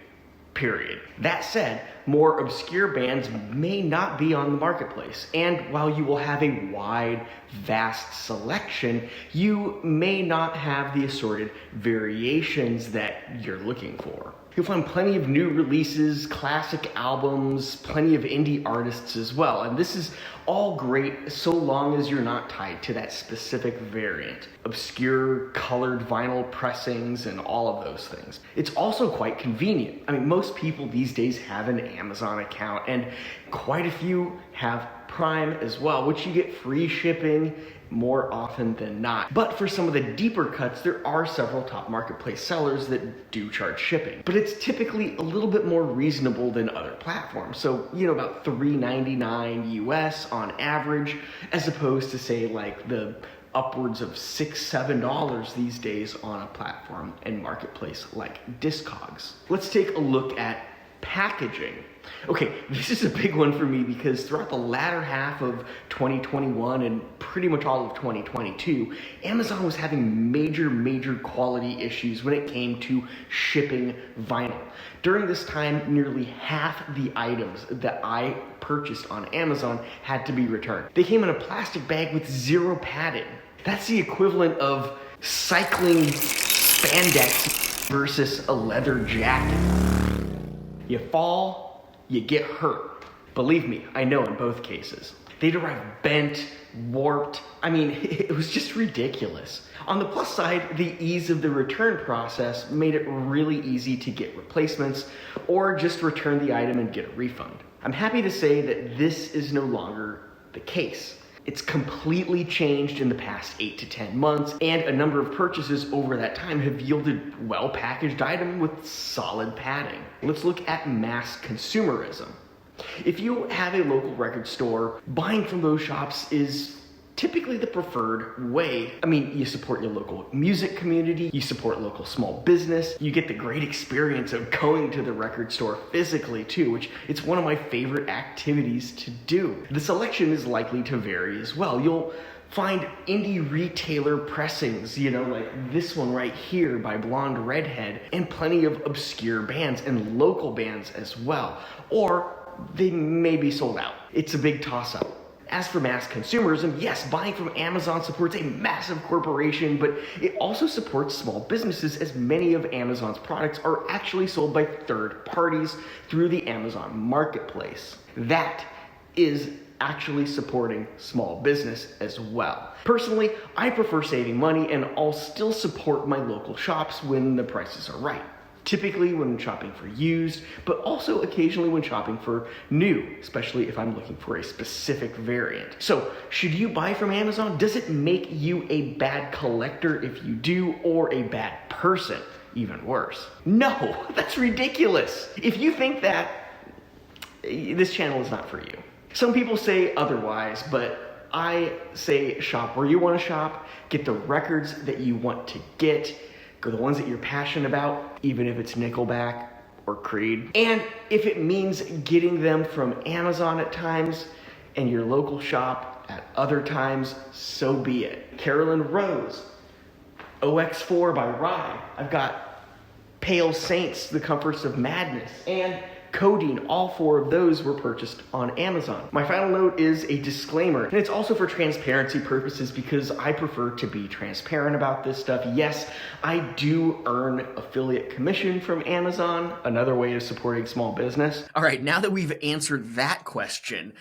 period. That said, more obscure bands may not be on the marketplace, and while you will have a wide, vast selection, you may not have the assorted variations that you're looking for. You'll find plenty of new releases, classic albums, plenty of indie artists as well, and this is all great so long as you're not tied to that specific variant. Obscure, colored vinyl pressings and all of those things. It's also quite convenient. I mean, most people these days have an Amazon account, and quite a few have Prime as well, which you get free shipping more often than not. But for some of the deeper cuts, there are several top marketplace sellers that do charge shipping. But it's typically a little bit more reasonable than other platforms. So, about $3.99 US on average, as opposed to say like the upwards of $6, $7 these days on a platform and marketplace like Discogs. Let's take a look at packaging. Okay, this is a big one for me because throughout the latter half of 2021 and pretty much all of 2022, Amazon was having major quality issues when it came to shipping vinyl. During this time, nearly half the items that I purchased on Amazon had to be returned. They came in a plastic bag with 0 padding. That's the equivalent of cycling spandex versus a leather jacket. You fall, you get hurt. Believe me, I know in both cases. They'd arrive bent, warped. I mean, it was just ridiculous. On the plus side, the ease of the return process made it really easy to get replacements or just return the item and get a refund. I'm happy to say that this is no longer the case. It's completely changed in the past 8 to 10 months, and a number of purchases over that time have yielded well-packaged item with solid padding. Let's look at mass consumerism. If you have a local record store, buying from those shops is typically the preferred way. I mean, you support your local music community, you support local small business, you get the great experience of going to the record store physically too, which it's one of my favorite activities to do. The selection is likely to vary as well. You'll find indie retailer pressings, like this one right here by Blonde Redhead, and plenty of obscure bands and local bands as well. Or they may be sold out. It's a big toss-up. As for mass consumerism, yes, buying from Amazon supports a massive corporation, but it also supports small businesses, as many of Amazon's products are actually sold by third parties through the Amazon marketplace. That is actually supporting small business as well. Personally, I prefer saving money, and I'll still support my local shops when the prices are right. Typically when shopping for used, but also occasionally when shopping for new, especially if I'm looking for a specific variant. So, should you buy from Amazon? Does it make you a bad collector if you do, or a bad person? Even worse. No, that's ridiculous. If you think that, this channel is not for you. Some people say otherwise, but I say shop where you want to shop, get the records that you want to get, go the ones that you're passionate about, even if it's Nickelback or Creed. And if it means getting them from Amazon at times and your local shop at other times, so be it. Carolyn Rose, OX4 by Rye. I've got Pale Saints, The Comforts of Madness, and Codeine. All 4 of those were purchased on Amazon. My final note is a disclaimer, and it's also for transparency purposes because I prefer to be transparent about this stuff. Yes, I do earn affiliate commission from Amazon, another way of supporting small business. All right, now that we've answered that question,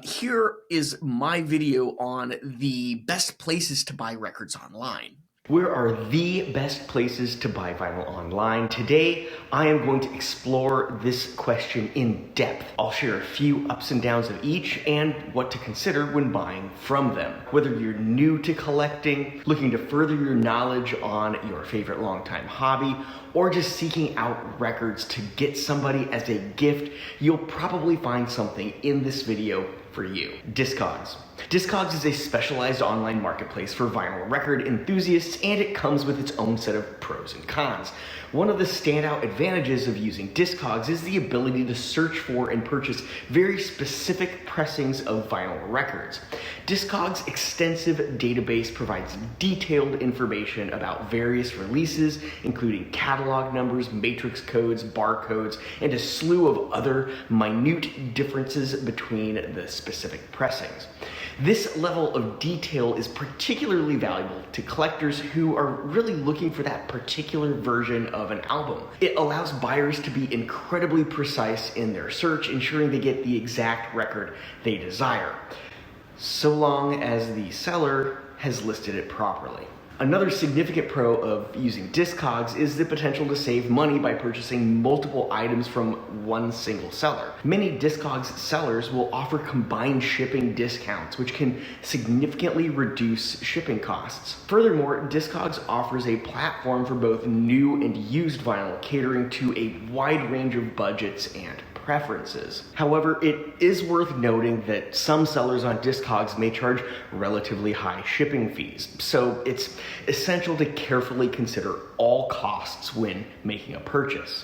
here is my video on the best places to buy records online. Where are the best places to buy vinyl online? Today, I am going to explore this question in depth. I'll share a few ups and downs of each and what to consider when buying from them. Whether you're new to collecting, looking to further your knowledge on your favorite longtime hobby, or just seeking out records to get somebody as a gift, you'll probably find something in this video for you. Discogs. Discogs is a specialized online marketplace for vinyl record enthusiasts, and it comes with its own set of pros and cons. One of the standout advantages of using Discogs is the ability to search for and purchase very specific pressings of vinyl records. Discogs' extensive database provides detailed information about various releases, including catalog numbers, matrix codes, barcodes, and a slew of other minute differences between the specific pressings. This level of detail is particularly valuable to collectors who are really looking for that particular version of an album. It allows buyers to be incredibly precise in their search, ensuring they get the exact record they desire, so long as the seller has listed it properly. Another significant pro of using Discogs is the potential to save money by purchasing multiple items from one single seller. Many Discogs sellers will offer combined shipping discounts, which can significantly reduce shipping costs. Furthermore, Discogs offers a platform for both new and used vinyl, catering to a wide range of budgets and preferences. However, it is worth noting that some sellers on Discogs may charge relatively high shipping fees, so it's essential to carefully consider all costs when making a purchase.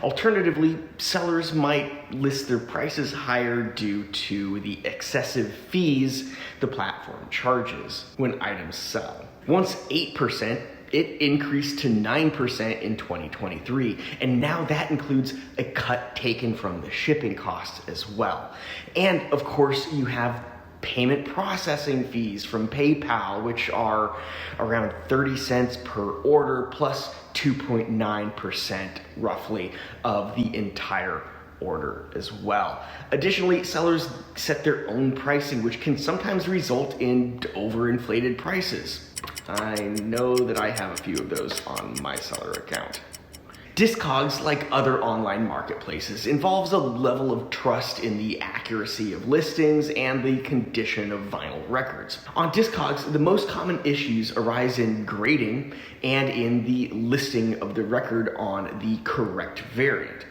Alternatively, sellers might list their prices higher due to the excessive fees the platform charges when items sell. Once 8%, it increased to 9% in 2023, and now that includes a cut taken from the shipping costs as well. And of course, you have payment processing fees from PayPal, which are around 30 cents per order plus 2.9% roughly of the entire order as well. Additionally, sellers set their own pricing, which can sometimes result in overinflated prices. I know that I have a few of those on my seller account. Discogs, like other online marketplaces, involves a level of trust in the accuracy of listings and the condition of vinyl records. On Discogs, the most common issues arise in grading and in the listing of the record on the correct variant.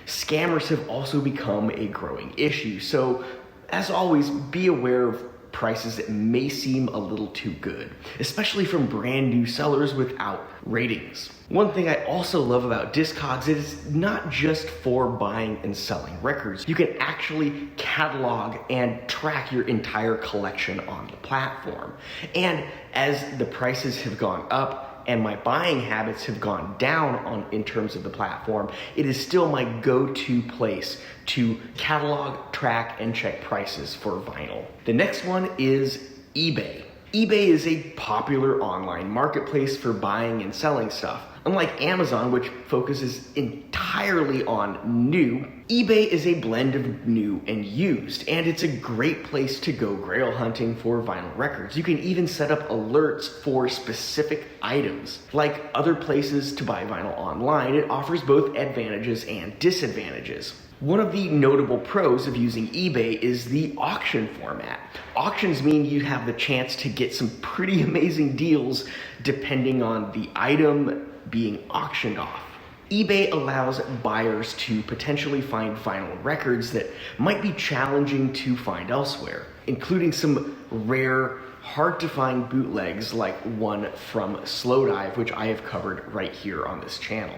Scammers have also become a growing issue, so as always, be aware of prices that may seem a little too good, especially from brand new sellers without ratings. One thing I also love about Discogs is it's not just for buying and selling records. You can actually catalog and track your entire collection on the platform. And as the prices have gone up and my buying habits have gone down in terms of the platform, it is still my go-to place to catalog, track, and check prices for vinyl. The next one is eBay. eBay is a popular online marketplace for buying and selling stuff. Unlike Amazon, which focuses entirely on new, eBay is a blend of new and used, and it's a great place to go grail hunting for vinyl records. You can even set up alerts for specific items. Like other places to buy vinyl online, it offers both advantages and disadvantages. One of the notable pros of using eBay is the auction format. Auctions mean you have the chance to get some pretty amazing deals depending on the item being auctioned off. eBay allows buyers to potentially find vinyl records that might be challenging to find elsewhere, including some rare, hard-to-find bootlegs like one from Slowdive, which I have covered right here on this channel.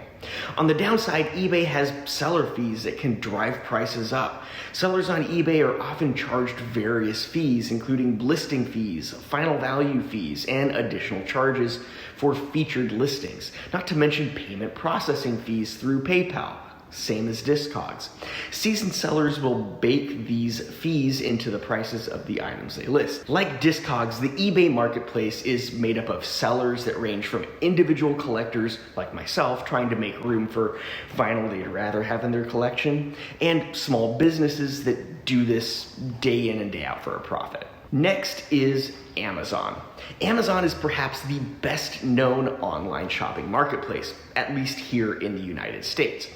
On the downside, eBay has seller fees that can drive prices up. Sellers on eBay are often charged various fees, including listing fees, final value fees, and additional charges for featured listings, not to mention payment processing fees through PayPal. Same as Discogs. Seasoned sellers will bake these fees into the prices of the items they list. Like Discogs, the eBay marketplace is made up of sellers that range from individual collectors like myself trying to make room for vinyl they'd rather have in their collection, and small businesses that do this day in and day out for a profit. Next is Amazon. Amazon is perhaps the best known online shopping marketplace, at least here in the United States.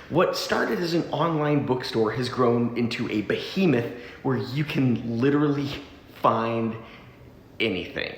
What started as an online bookstore has grown into a behemoth where you can literally find anything.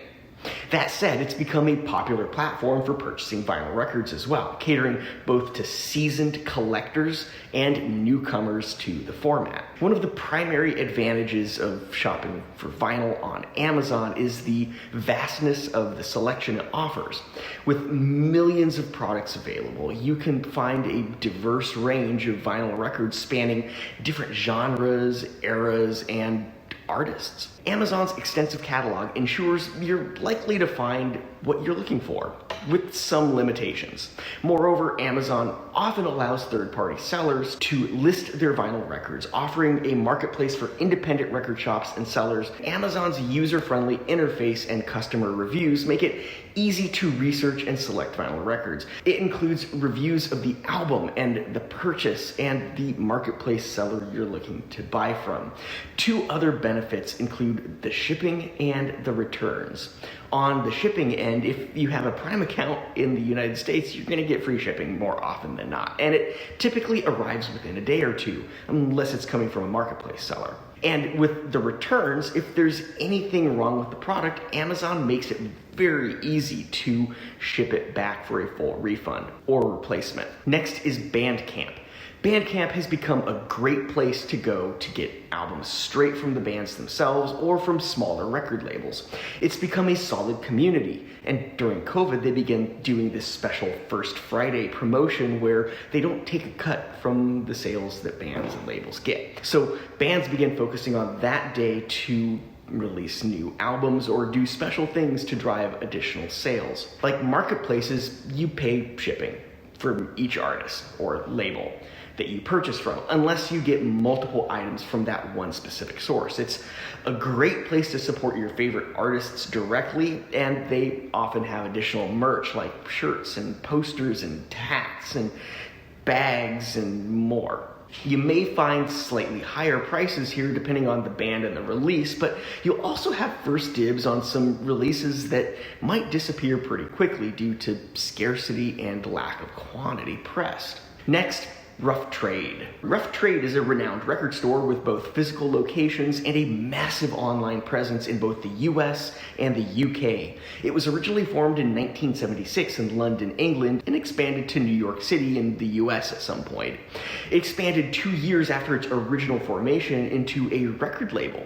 That said, it's become a popular platform for purchasing vinyl records as well, catering both to seasoned collectors and newcomers to the format. One of the primary advantages of shopping for vinyl on Amazon is the vastness of the selection it offers. With millions of products available, you can find a diverse range of vinyl records spanning different genres, eras, and artists. Amazon's extensive catalog ensures you're likely to find what you're looking for, with some limitations. Moreover, Amazon often allows third-party sellers to list their vinyl records, offering a marketplace for independent record shops and sellers. Amazon's user-friendly interface and customer reviews make it easy to research and select vinyl records. It includes reviews of the album and the purchase and the marketplace seller you're looking to buy from. Two other benefits include the shipping and the returns. On the shipping end, if you have a Prime account in the United States, you're going to get free shipping more often than not. And it typically arrives within a day or two, unless it's coming from a marketplace seller. And with the returns, if there's anything wrong with the product, Amazon makes it very easy to ship it back for a full refund or replacement. Next is Bandcamp. Bandcamp has become a great place to go to get albums straight from the bands themselves or from smaller record labels. It's become a solid community, and during COVID they began doing this special First Friday promotion where they don't take a cut from the sales that bands and labels get. So bands began focusing on that day to release new albums or do special things to drive additional sales. Like marketplaces, you pay shipping for each artist or label that you purchase from, unless you get multiple items from that one specific source. It's a great place to support your favorite artists directly, and they often have additional merch like shirts and posters and hats and bags and more. You may find slightly higher prices here depending on the band and the release, but you'll also have first dibs on some releases that might disappear pretty quickly due to scarcity and lack of quantity pressed. Next, Rough Trade. Rough Trade is a renowned record store with both physical locations and a massive online presence in both the US and the UK. It was originally formed in 1976 in London, England, and expanded to New York City in the US at some point. It expanded 2 years after its original formation into a record label.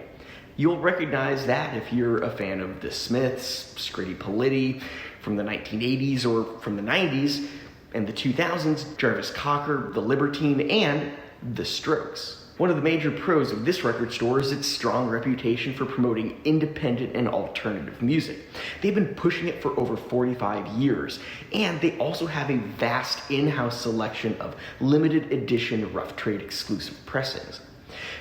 You'll recognize that if you're a fan of The Smiths, Scritti Politti from the 1980s or from the 90s, and the 2000s, Jarvis Cocker, The Libertine, and The Strokes. One of the major pros of this record store is its strong reputation for promoting independent and alternative music. They've been pushing it for over 45 years, and they also have a vast in-house selection of limited edition Rough Trade exclusive pressings.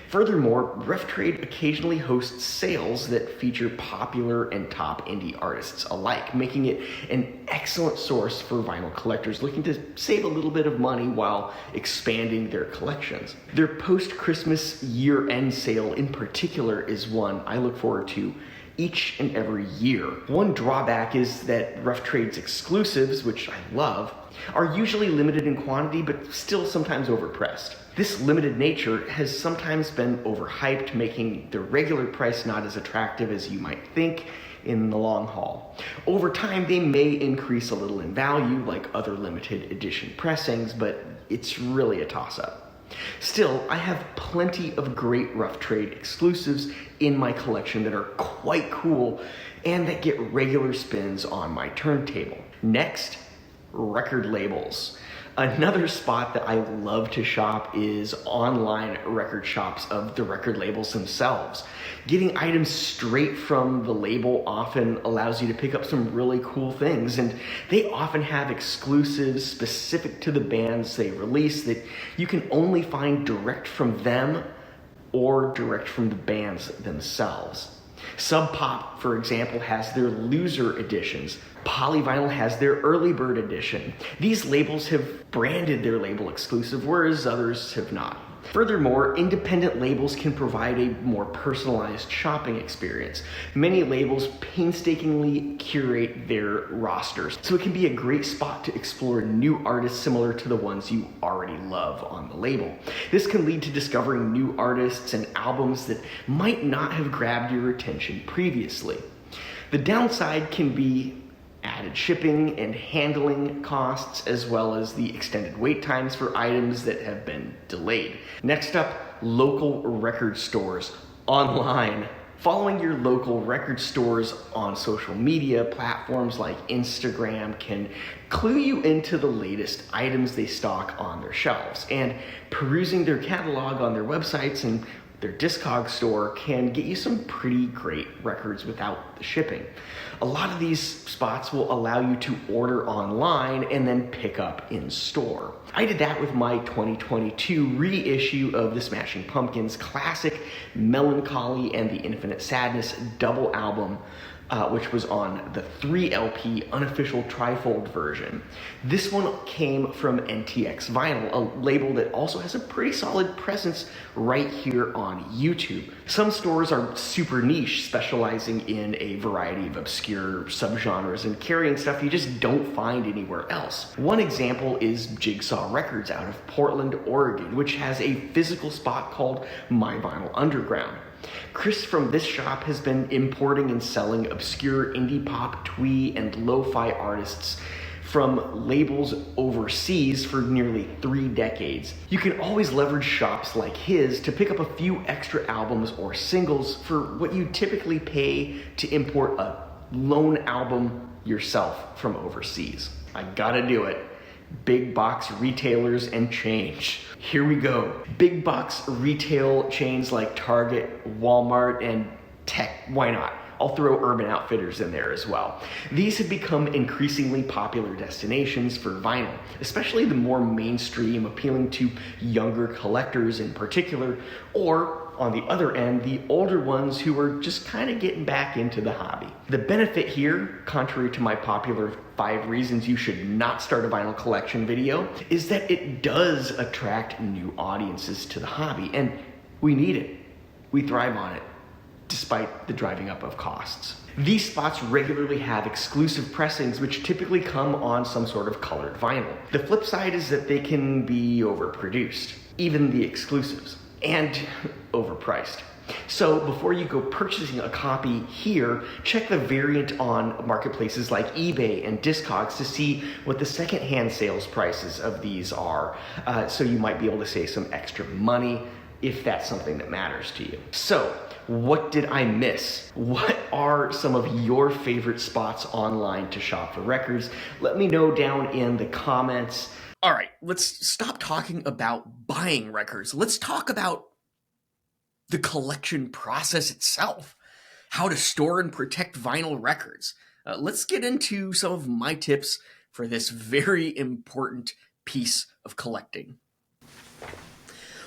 Furthermore, Rough Trade occasionally hosts sales that feature popular and top indie artists alike, making it an excellent source for vinyl collectors looking to save a little bit of money while expanding their collections. Their post-Christmas year-end sale in particular is one I look forward to each and every year. One drawback is that Rough Trade's exclusives, which I love, are usually limited in quantity but still sometimes overpressed. This limited nature has sometimes been overhyped, making the regular price not as attractive as you might think in the long haul. Over time, they may increase a little in value like other limited edition pressings, but it's really a toss-up. Still, I have plenty of great Rough Trade exclusives in my collection that are quite cool and that get regular spins on my turntable. Next, record labels. Another spot that I love to shop is online record shops of the record labels themselves. Getting items straight from the label often allows you to pick up some really cool things, and they often have exclusives specific to the bands they release that you can only find direct from them or direct from the bands themselves. Sub Pop, for example, has their loser editions. Polyvinyl has their early bird edition. These labels have branded their label exclusive, whereas others have not. Furthermore, independent labels can provide a more personalized shopping experience. Many labels painstakingly curate their rosters, so it can be a great spot to explore new artists similar to the ones you already love on the label. This can lead to discovering new artists and albums that might not have grabbed your attention previously. The downside can be added shipping and handling costs, as well as the extended wait times for items that have been delayed. Next up, local record stores online. Following your local record stores on social media platforms like Instagram can clue you into the latest items they stock on their shelves, and perusing their catalog on their websites and their Discog store can get you some pretty great records without the shipping. A lot of these spots will allow you to order online and then pick up in store. I did that with my 2022 reissue of the Smashing Pumpkins' classic Melancholy and the Infinite Sadness double album, which was on the 3LP unofficial trifold version. This one came from NTX Vinyl, a label that also has a pretty solid presence right here on YouTube. Some stores are super niche, specializing in a variety of obscure subgenres and carrying stuff you just don't find anywhere else. One example is Jigsaw Records out of Portland, Oregon, which has a physical spot called My Vinyl Underground. Chris from this shop has been importing and selling obscure indie pop, twee, and lo-fi artists from labels overseas for nearly 3 decades. You can always leverage shops like his to pick up a few extra albums or singles for what you typically pay to import a lone album yourself from overseas. I gotta do it. Big box retailers and change. Here we go. Big box retail chains like Target, Walmart, and Tech. Why not? I'll throw Urban Outfitters in there as well. These have become increasingly popular destinations for vinyl, especially the more mainstream, appealing to younger collectors in particular, or on the other end, the older ones who are just kind of getting back into the hobby. The benefit here, contrary to my popular 5 reasons you should not start a vinyl collection video, is that it does attract new audiences to the hobby, and we need it. We thrive on it, despite the driving up of costs. These spots regularly have exclusive pressings which typically come on some sort of colored vinyl. The flip side is that they can be overproduced, even the exclusives, and overpriced. So before you go purchasing a copy here, check the variant on marketplaces like eBay and Discogs to see what the secondhand sales prices of these are, so you might be able to save some extra money if that's something that matters to you. So, what did I miss? What are some of your favorite spots online to shop for records? Let me know down in the comments. All right, let's stop talking about buying records. Let's talk about the collection process itself, how to store and protect vinyl records. Let's get into some of my tips for this very important piece of collecting.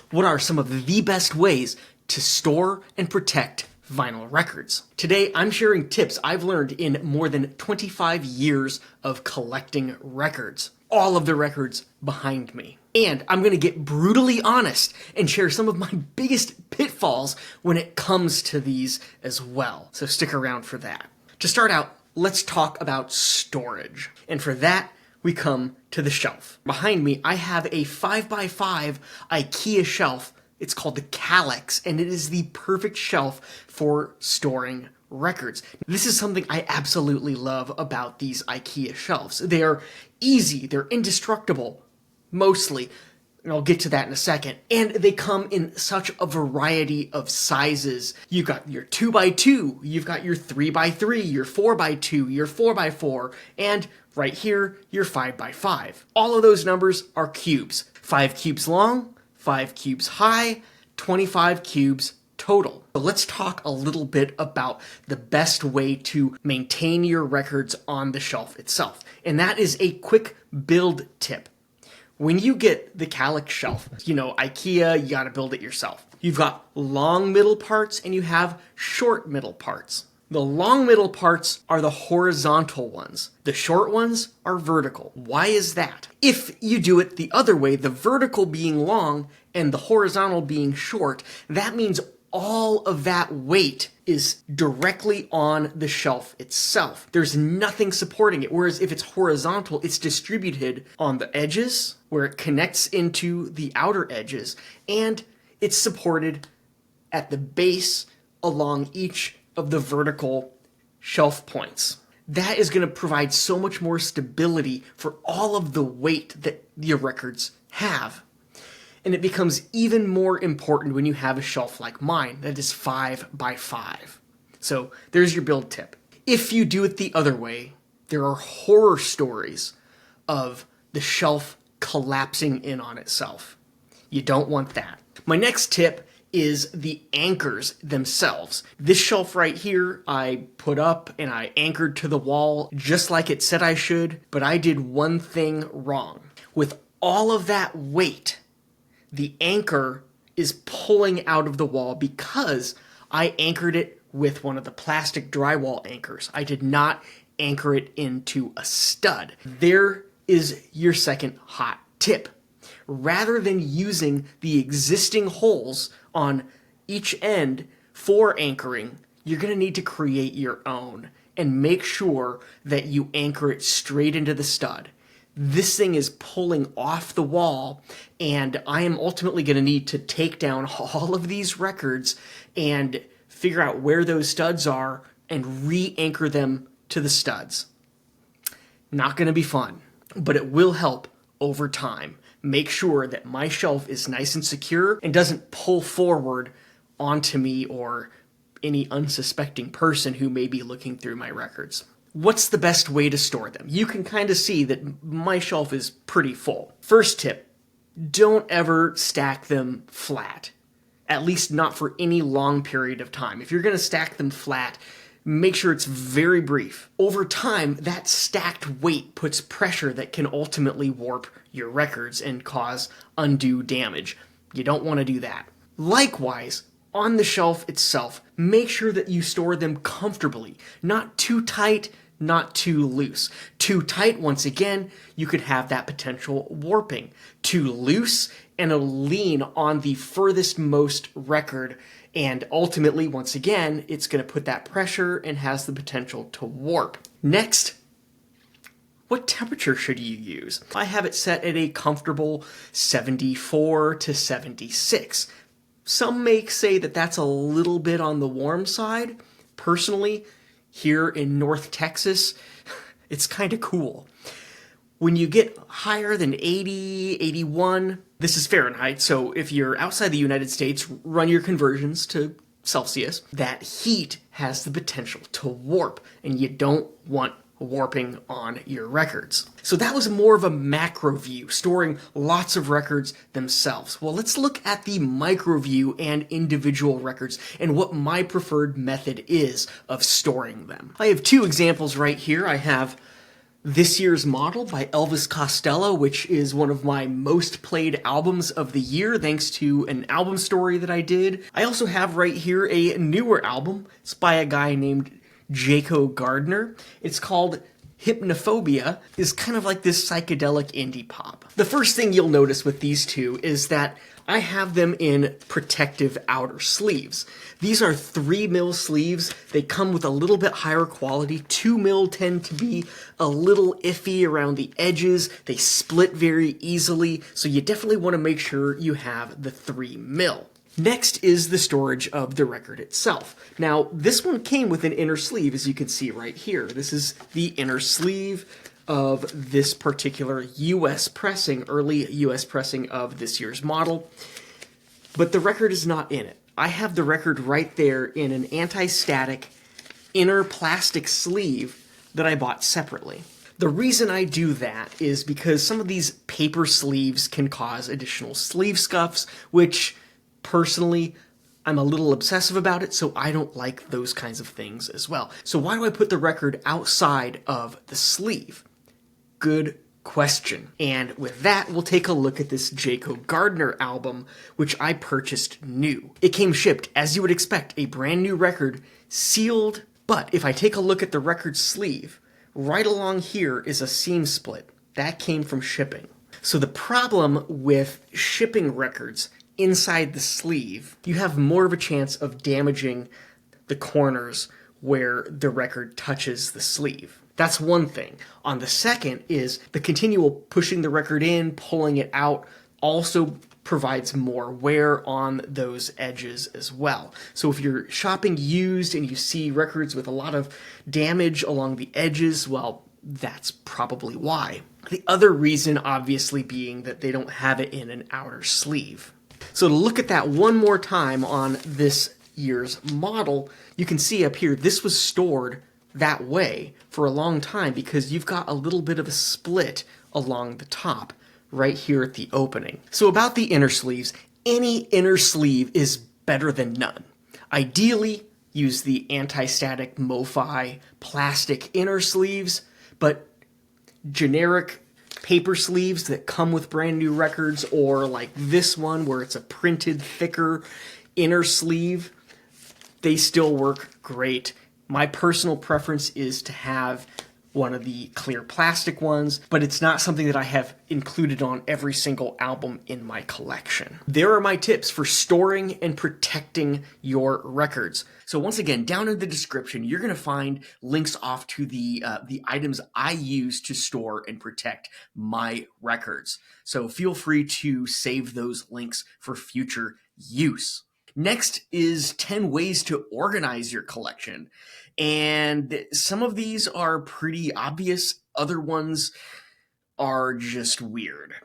What are some of the best ways to store and protect vinyl records? Today, I'm sharing tips I've learned in more than 25 years of collecting records. All of the records behind me. And I'm going to get brutally honest and share some of my biggest pitfalls when it comes to these as well. So stick around for that. To start out, let's talk about storage. And for that, we come to the shelf. Behind me, I have a 5x5 IKEA shelf. It's called the Calyx, and it is the perfect shelf for storing records. This is something I absolutely love about these IKEA shelves. They're easy, they're indestructible, mostly, and I'll get to that in a second. And they come in such a variety of sizes. You've got your 2x2, you've got your 3x3, your 4x2, your 4x4, and right here, your 5x5. All of those numbers are cubes. 5 cubes long, 5 cubes high, 25 cubes total. So let's talk a little bit about the best way to maintain your records on the shelf itself. And that is a quick build tip. When you get the Calyx shelf, IKEA, you gotta build it yourself. You've got long middle parts and you have short middle parts. The long middle parts are the horizontal ones. The short ones are vertical. Why is that? If you do it the other way, the vertical being long and the horizontal being short, that means all of that weight is directly on the shelf itself. There's nothing supporting it. Whereas if it's horizontal, it's distributed on the edges where it connects into the outer edges, and it's supported at the base along each of the vertical shelf points. That is going to provide so much more stability for all of the weight that your records have. And it becomes even more important when you have a shelf like mine that is 5 by 5. So there's your build tip. If you do it the other way, there are horror stories of the shelf collapsing in on itself. You don't want that. My next tip is the anchors themselves. This shelf right here, I put up and I anchored to the wall just like it said I should, but I did one thing wrong. With all of that weight, the anchor is pulling out of the wall because I anchored it with one of the plastic drywall anchors. I did not anchor it into a stud. There is your second hot tip. Rather than using the existing holes on each end for anchoring, you're going to need to create your own and make sure that you anchor it straight into the stud. This thing is pulling off the wall, and I am ultimately going to need to take down all of these records and figure out where those studs are and re-anchor them to the studs. Not going to be fun, but it will help over time. Make sure that my shelf is nice and secure and doesn't pull forward onto me or any unsuspecting person who may be looking through my records. What's the best way to store them? You can kind of see that my shelf is pretty full. First tip, don't ever stack them flat. At least not for any long period of time. If you're going to stack them flat, make sure it's very brief. Over time, that stacked weight puts pressure that can ultimately warp your records and cause undue damage. You don't want to do that. Likewise, on the shelf itself, make sure that you store them comfortably. Not too tight, not too loose. Too tight, once again, you could have that potential warping. Too loose, and it'll lean on the furthest most record, and ultimately, once again, it's going to put that pressure and has the potential to warp. Next, what temperature should you use? I have it set at a comfortable 74 to 76. Some may say that that's a little bit on the warm side. Personally, here in North Texas, it's kind of cool. When you get higher than 80, 81, this is Fahrenheit, so if you're outside the United States, run your conversions to Celsius. That heat has the potential to warp, and you don't want warping on your records. So that was more of a macro view, storing lots of records themselves. Well, let's look at the micro view and individual records and what my preferred method is of storing them. I have two examples right here. I have This Year's Model by Elvis Costello, which is one of my most played albums of the year, thanks to an album story that I did. I also have right here a newer album. It's by a guy named Jaco Gardner. It's called Hypnophobia. Is kind of like this psychedelic indie pop. The first thing you'll notice with these two is that I have them in protective outer sleeves. These are 3mm sleeves. They come with a little bit higher quality. 2mm tend to be a little iffy around the edges. They split very easily, so you definitely want to make sure you have the 3mm. Next is the storage of the record itself. Now, this one came with an inner sleeve, as you can see right here. This is the inner sleeve of this particular US pressing, early US pressing of This Year's Model. But the record is not in it. I have the record right there in an anti-static inner plastic sleeve that I bought separately. The reason I do that is because some of these paper sleeves can cause additional sleeve scuffs, which personally, I'm a little obsessive about it, so I don't like those kinds of things as well. So why do I put the record outside of the sleeve? Good question. And with that, we'll take a look at this Jaco Gardner album, which I purchased new. It came shipped, as you would expect, a brand new record, sealed, but if I take a look at the record sleeve, right along here is a seam split. That came from shipping. So the problem with shipping records inside the sleeve, you have more of a chance of damaging the corners where the record touches the sleeve. That's one thing. On the second is the continual pushing the record in, pulling it out, also provides more wear on those edges as well. So if you're shopping used and you see records with a lot of damage along the edges, well, that's probably why. The other reason obviously being that they don't have it in an outer sleeve. So to look at that one more time on this year's model, you can see up here, this was stored that way for a long time because you've got a little bit of a split along the top right here at the opening. So about the inner sleeves, any inner sleeve is better than none. Ideally, use the anti-static MoFi plastic inner sleeves, but generic paper sleeves that come with brand new records, or like this one where it's a printed thicker inner sleeve, they still work great. My personal preference is to have one of the clear plastic ones, but it's not something that I have included on every single album in my collection. There are my tips for storing and protecting your records. So once again, down in the description, you're going to find links off to the items I use to store and protect my records. So feel free to save those links for future use. Next is 10 ways to organize your collection. And some of these are pretty obvious. Other ones are just weird.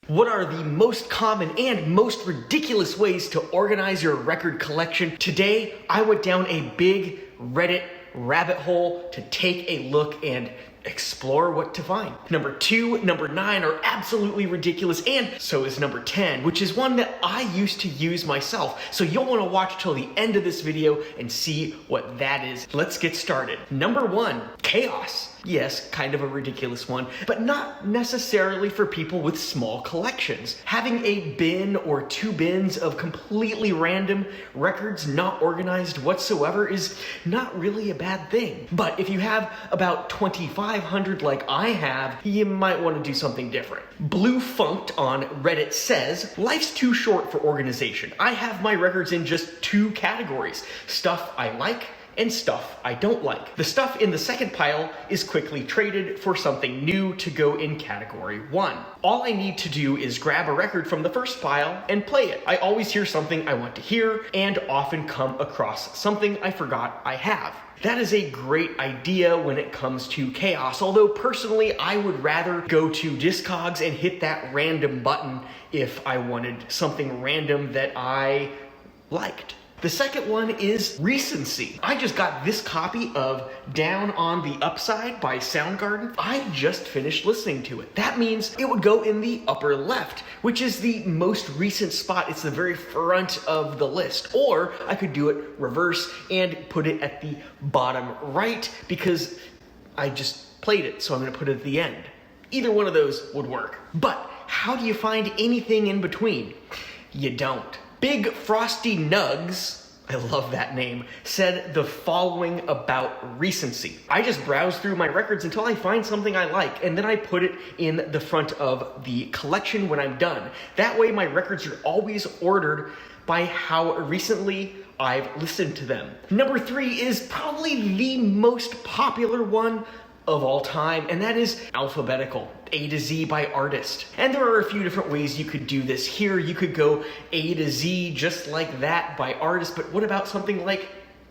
What are the most common and most ridiculous ways to organize your record collection? Today, I went down a big Reddit rabbit hole to take a look and explore what to find. Number 2, number 9 are absolutely ridiculous, and so is number 10, which is one that I used to use myself. So you'll want to watch till the end of this video and see what that is. Let's get started. Number 1, chaos. Yes, kind of a ridiculous one, but not necessarily for people with small collections. Having a bin or 2 bins of completely random records not organized whatsoever is not really a bad thing. But if you have about 2,500 like I have, you might want to do something different. Blue Funked on Reddit says, life's too short for organization. I have my records in just 2 categories, stuff I like and stuff I don't like. The stuff in the second pile is quickly traded for something new to go in category 1. All I need to do is grab a record from the first pile and play it. I always hear something I want to hear and often come across something I forgot I have. That is a great idea when it comes to chaos, although personally I would rather go to Discogs and hit that random button if I wanted something random that I liked. The second one is recency. I just got this copy of Down on the Upside by Soundgarden. I just finished listening to it. That means it would go in the upper left, which is the most recent spot. It's the very front of the list. Or I could do it reverse and put it at the bottom right because I just played it, so I'm going to put it at the end. Either one of those would work. But how do you find anything in between? You don't. Big Frosty Nugs, I love that name, said the following about recency. I just browse through my records until I find something I like, and then I put it in the front of the collection when I'm done. That way my records are always ordered by how recently I've listened to them. Number 3 is probably the most popular one of all time, and that is alphabetical, A to Z by artist. And there are a few different ways you could do this here. You could go A to Z just like that by artist, but what about something like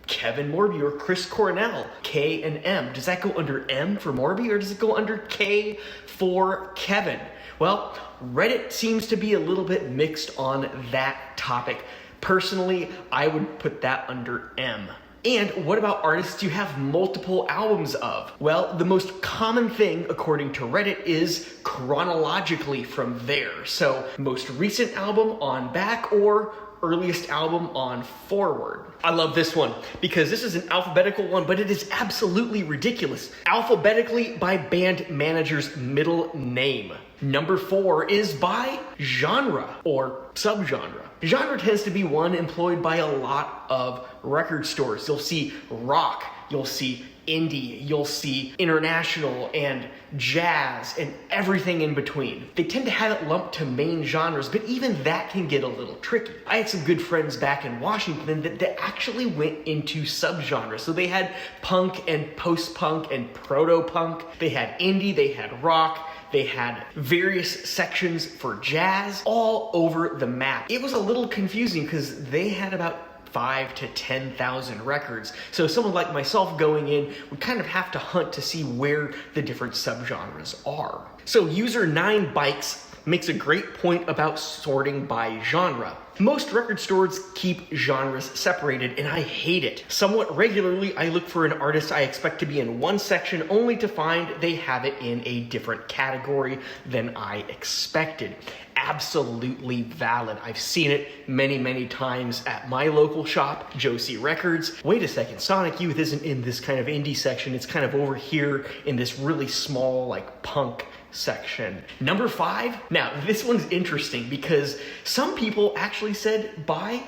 Kevin Morby or Chris Cornell, K and M? Does that go under M for Morby or does it go under K for Kevin? Well, Reddit seems to be a little bit mixed on that topic. Personally, I would put that under M. And what about artists you have multiple albums of? Well, the most common thing, according to Reddit, is chronologically from there. So, most recent album on back or earliest album on forward. I love this one because this is an alphabetical one, but it is absolutely ridiculous. Alphabetically by band manager's middle name. Number 4 is by genre or subgenre. Genre tends to be one employed by a lot of record stores. You'll see rock, you'll see indie, you'll see international and jazz and everything in between. They tend to have it lumped to main genres, but even that can get a little tricky. I had some good friends back in Washington that actually went into subgenres. So they had punk and post-punk and proto-punk. They had indie, they had rock, They had various sections for jazz all over the map. It was a little confusing because they had about 5,000 to 10,000 records. So someone like myself going in would kind of have to hunt to see where the different subgenres are. So user 9bikes makes a great point about sorting by genre. Most record stores keep genres separated, and I hate it. Somewhat regularly, I look for an artist I expect to be in one section only to find they have it in a different category than I expected. Absolutely valid. I've seen it many, many times at my local shop, Josie Records. Wait a second, Sonic Youth isn't in this kind of indie section. It's kind of over here in this really small, like, punk section. Number 5. Now, this one's interesting because some people actually said by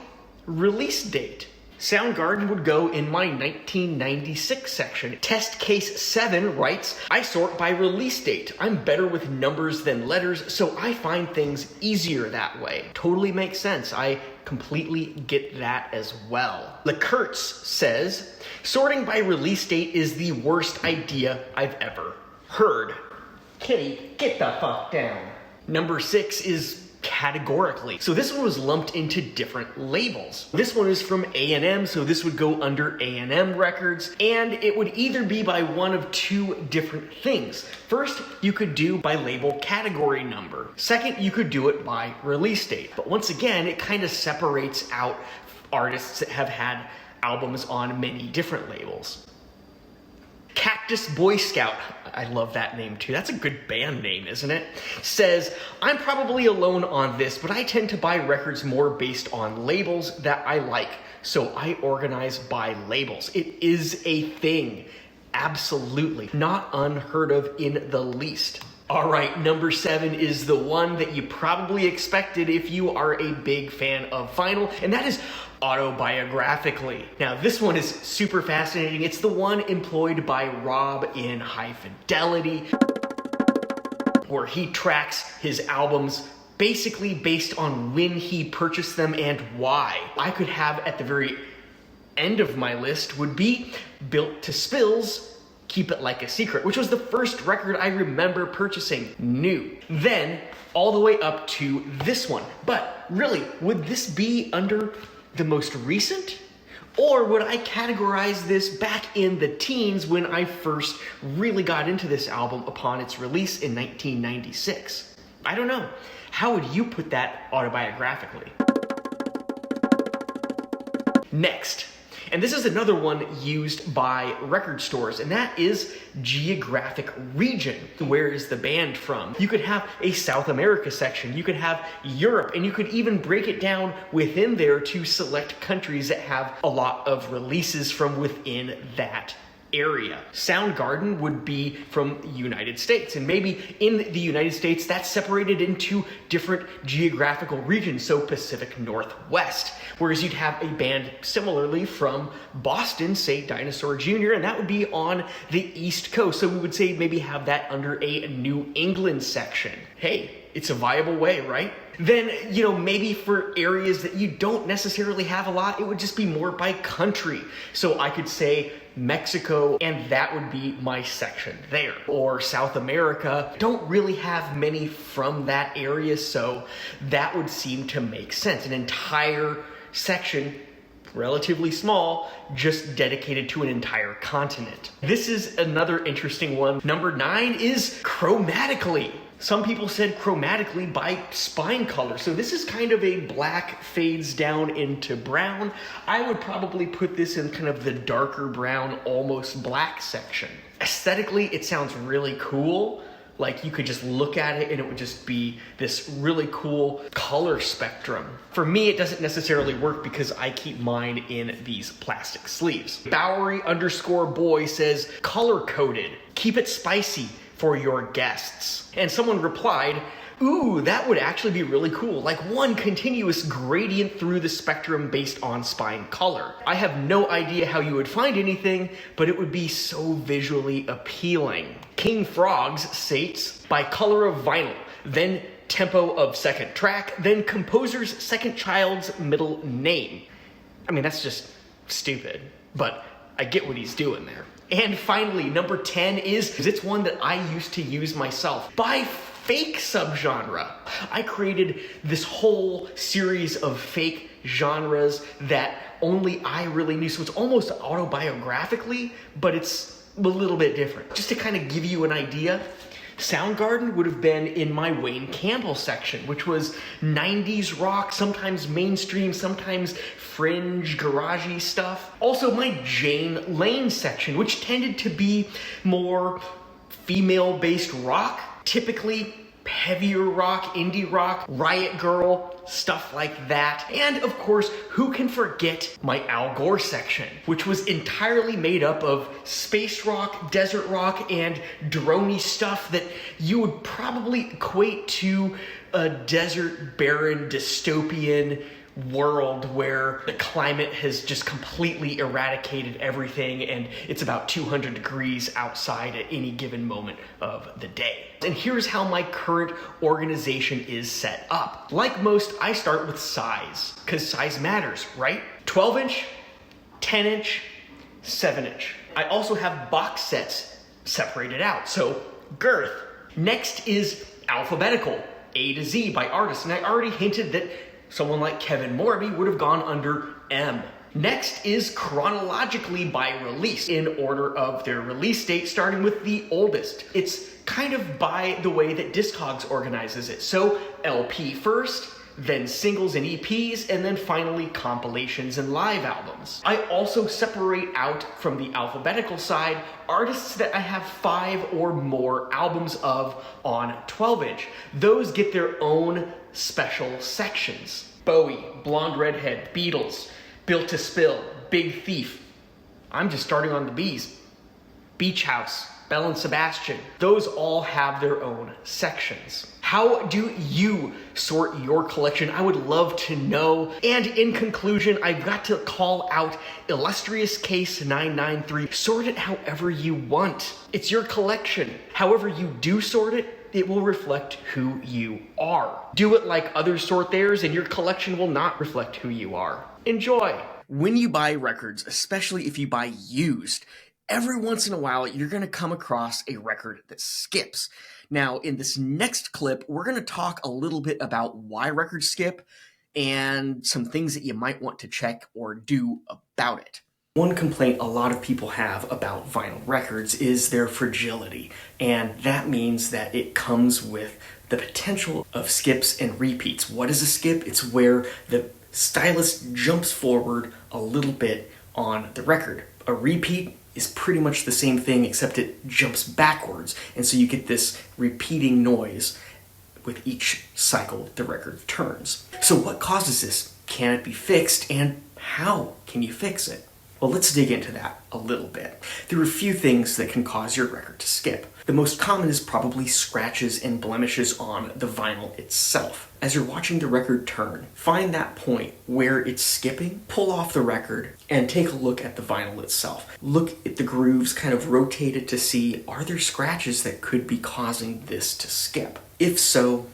release date. Soundgarden would go in my 1996 section. Test Case 7 writes, I sort by release date. I'm better with numbers than letters, so I find things easier that way. Totally makes sense. I completely get that as well. LeKurtz says, sorting by release date is the worst idea I've ever heard. Kitty, get the fuck down. Number 6 is categorically. So this one was lumped into different labels. This one is from A&M, so this would go under A&M Records, and it would either be by one of two different things. First, you could do by label category number. Second, you could do it by release date. But once again, it kind of separates out artists that have had albums on many different labels. Cactus Boy Scout, I love that name too, that's a good band name, isn't it? Says, I'm probably alone on this, but I tend to buy records more based on labels that I like, so I organize by labels. It is a thing, absolutely, not unheard of in the least. All right, number 7 is the one that you probably expected if you are a big fan of vinyl, and that is autobiographically. Now, this one is super fascinating. It's the one employed by Rob in High Fidelity, where he tracks his albums basically based on when he purchased them and why. I could have at the very end of my list would be Built to Spill's Keep It Like a Secret, which was the first record I remember purchasing new. Then all the way up to this one. But really, would this be under the most recent? Or would I categorize this back in the teens when I first really got into this album upon its release in 1996? I don't know. How would you put that autobiographically? Next. And this is another one used by record stores, and that is geographic region. Where is the band from? You could have a South America section, you could have Europe, and you could even break it down within there to select countries that have a lot of releases from within that area. Soundgarden would be from the United States, and maybe in the United States that's separated into different geographical regions, so Pacific Northwest, whereas you'd have a band similarly from Boston, say Dinosaur Jr., and that would be on the East Coast, so we would say maybe have that under a New England section. Hey, it's a viable way, right? Then, maybe for areas that you don't necessarily have a lot, it would just be more by country. So I could say Mexico, and that would be my section there. Or South America, don't really have many from that area, so that would seem to make sense. An entire section, relatively small, just dedicated to an entire continent. This is another interesting one. Number 9 is chromatically. Some people said chromatically by spine color. So this is kind of a black fades down into brown. I would probably put this in kind of the darker brown, almost black section. Aesthetically, it sounds really cool. Like you could just look at it and it would just be this really cool color spectrum. For me, it doesn't necessarily work because I keep mine in these plastic sleeves. Bowery_boy says color coded. Keep it spicy for your guests. And someone replied, ooh, that would actually be really cool. Like one continuous gradient through the spectrum based on spine color. I have no idea how you would find anything, but it would be so visually appealing. King Frogs states, by color of vinyl, then tempo of second track, then composer's second child's middle name. I mean, that's just stupid, but I get what he's doing there. And finally, number 10 is, it's one that I used to use myself. By fake subgenre. I created this whole series of fake genres that only I really knew. So it's almost autobiographically, but it's a little bit different. Just to kind of give you an idea, Soundgarden would have been in my Wayne Campbell section, which was 90s rock, sometimes mainstream, sometimes fringe, garagey stuff. Also my Jane Lane section, which tended to be more female-based rock, typically heavier rock, indie rock, Riot Girl, stuff like that. And of course, who can forget my Al Gore section, which was entirely made up of space rock, desert rock, and droney stuff that you would probably equate to a desert, barren, dystopian world where the climate has just completely eradicated everything and it's about 200 degrees outside at any given moment of the day. And here's how my current organization is set up. Like most, I start with size, because size matters, right? 12-inch, 10-inch, 7-inch. I also have box sets separated out, so girth. Next is alphabetical, A to Z by artist, and I already hinted that someone like Kevin Morby would have gone under M. Next is chronologically by release, in order of their release date, starting with the oldest. It's kind of by the way that Discogs organizes it. So LP first, then singles and EPs, and then finally compilations and live albums. I also separate out from the alphabetical side artists that I have 5 or more albums of on 12-inch. Those get their own special sections. Bowie, Blonde Redhead, Beatles, Built to Spill, Big Thief. I'm just starting on the B's. Beach House, Belle and Sebastian. Those all have their own sections. How do you sort your collection? I would love to know. And in conclusion, I've got to call out Illustrious Case 993. Sort it however you want. It's your collection. However you do sort it, it will reflect who you are. Do it like others sort theirs, and your collection will not reflect who you are. Enjoy. When you buy records, especially if you buy used, every once in a while, you're going to come across a record that skips. Now, in this next clip, we're going to talk a little bit about why records skip and some things that you might want to check or do about it. One complaint a lot of people have about vinyl records is their fragility, and that means that it comes with the potential of skips and repeats. What is a skip? It's where the stylus jumps forward a little bit on the record. A repeat is pretty much the same thing, except it jumps backwards, and so you get this repeating noise with each cycle the record turns. So what causes this? Can it be fixed, and how can you fix it? Well, let's dig into that a little bit. There are a few things that can cause your record to skip. The most common is probably scratches and blemishes on the vinyl itself. As you're watching the record turn, find that point where it's skipping, pull off the record, and take a look at the vinyl itself. Look at the grooves, kind of rotate it to see, are there scratches that could be causing this to skip? If so,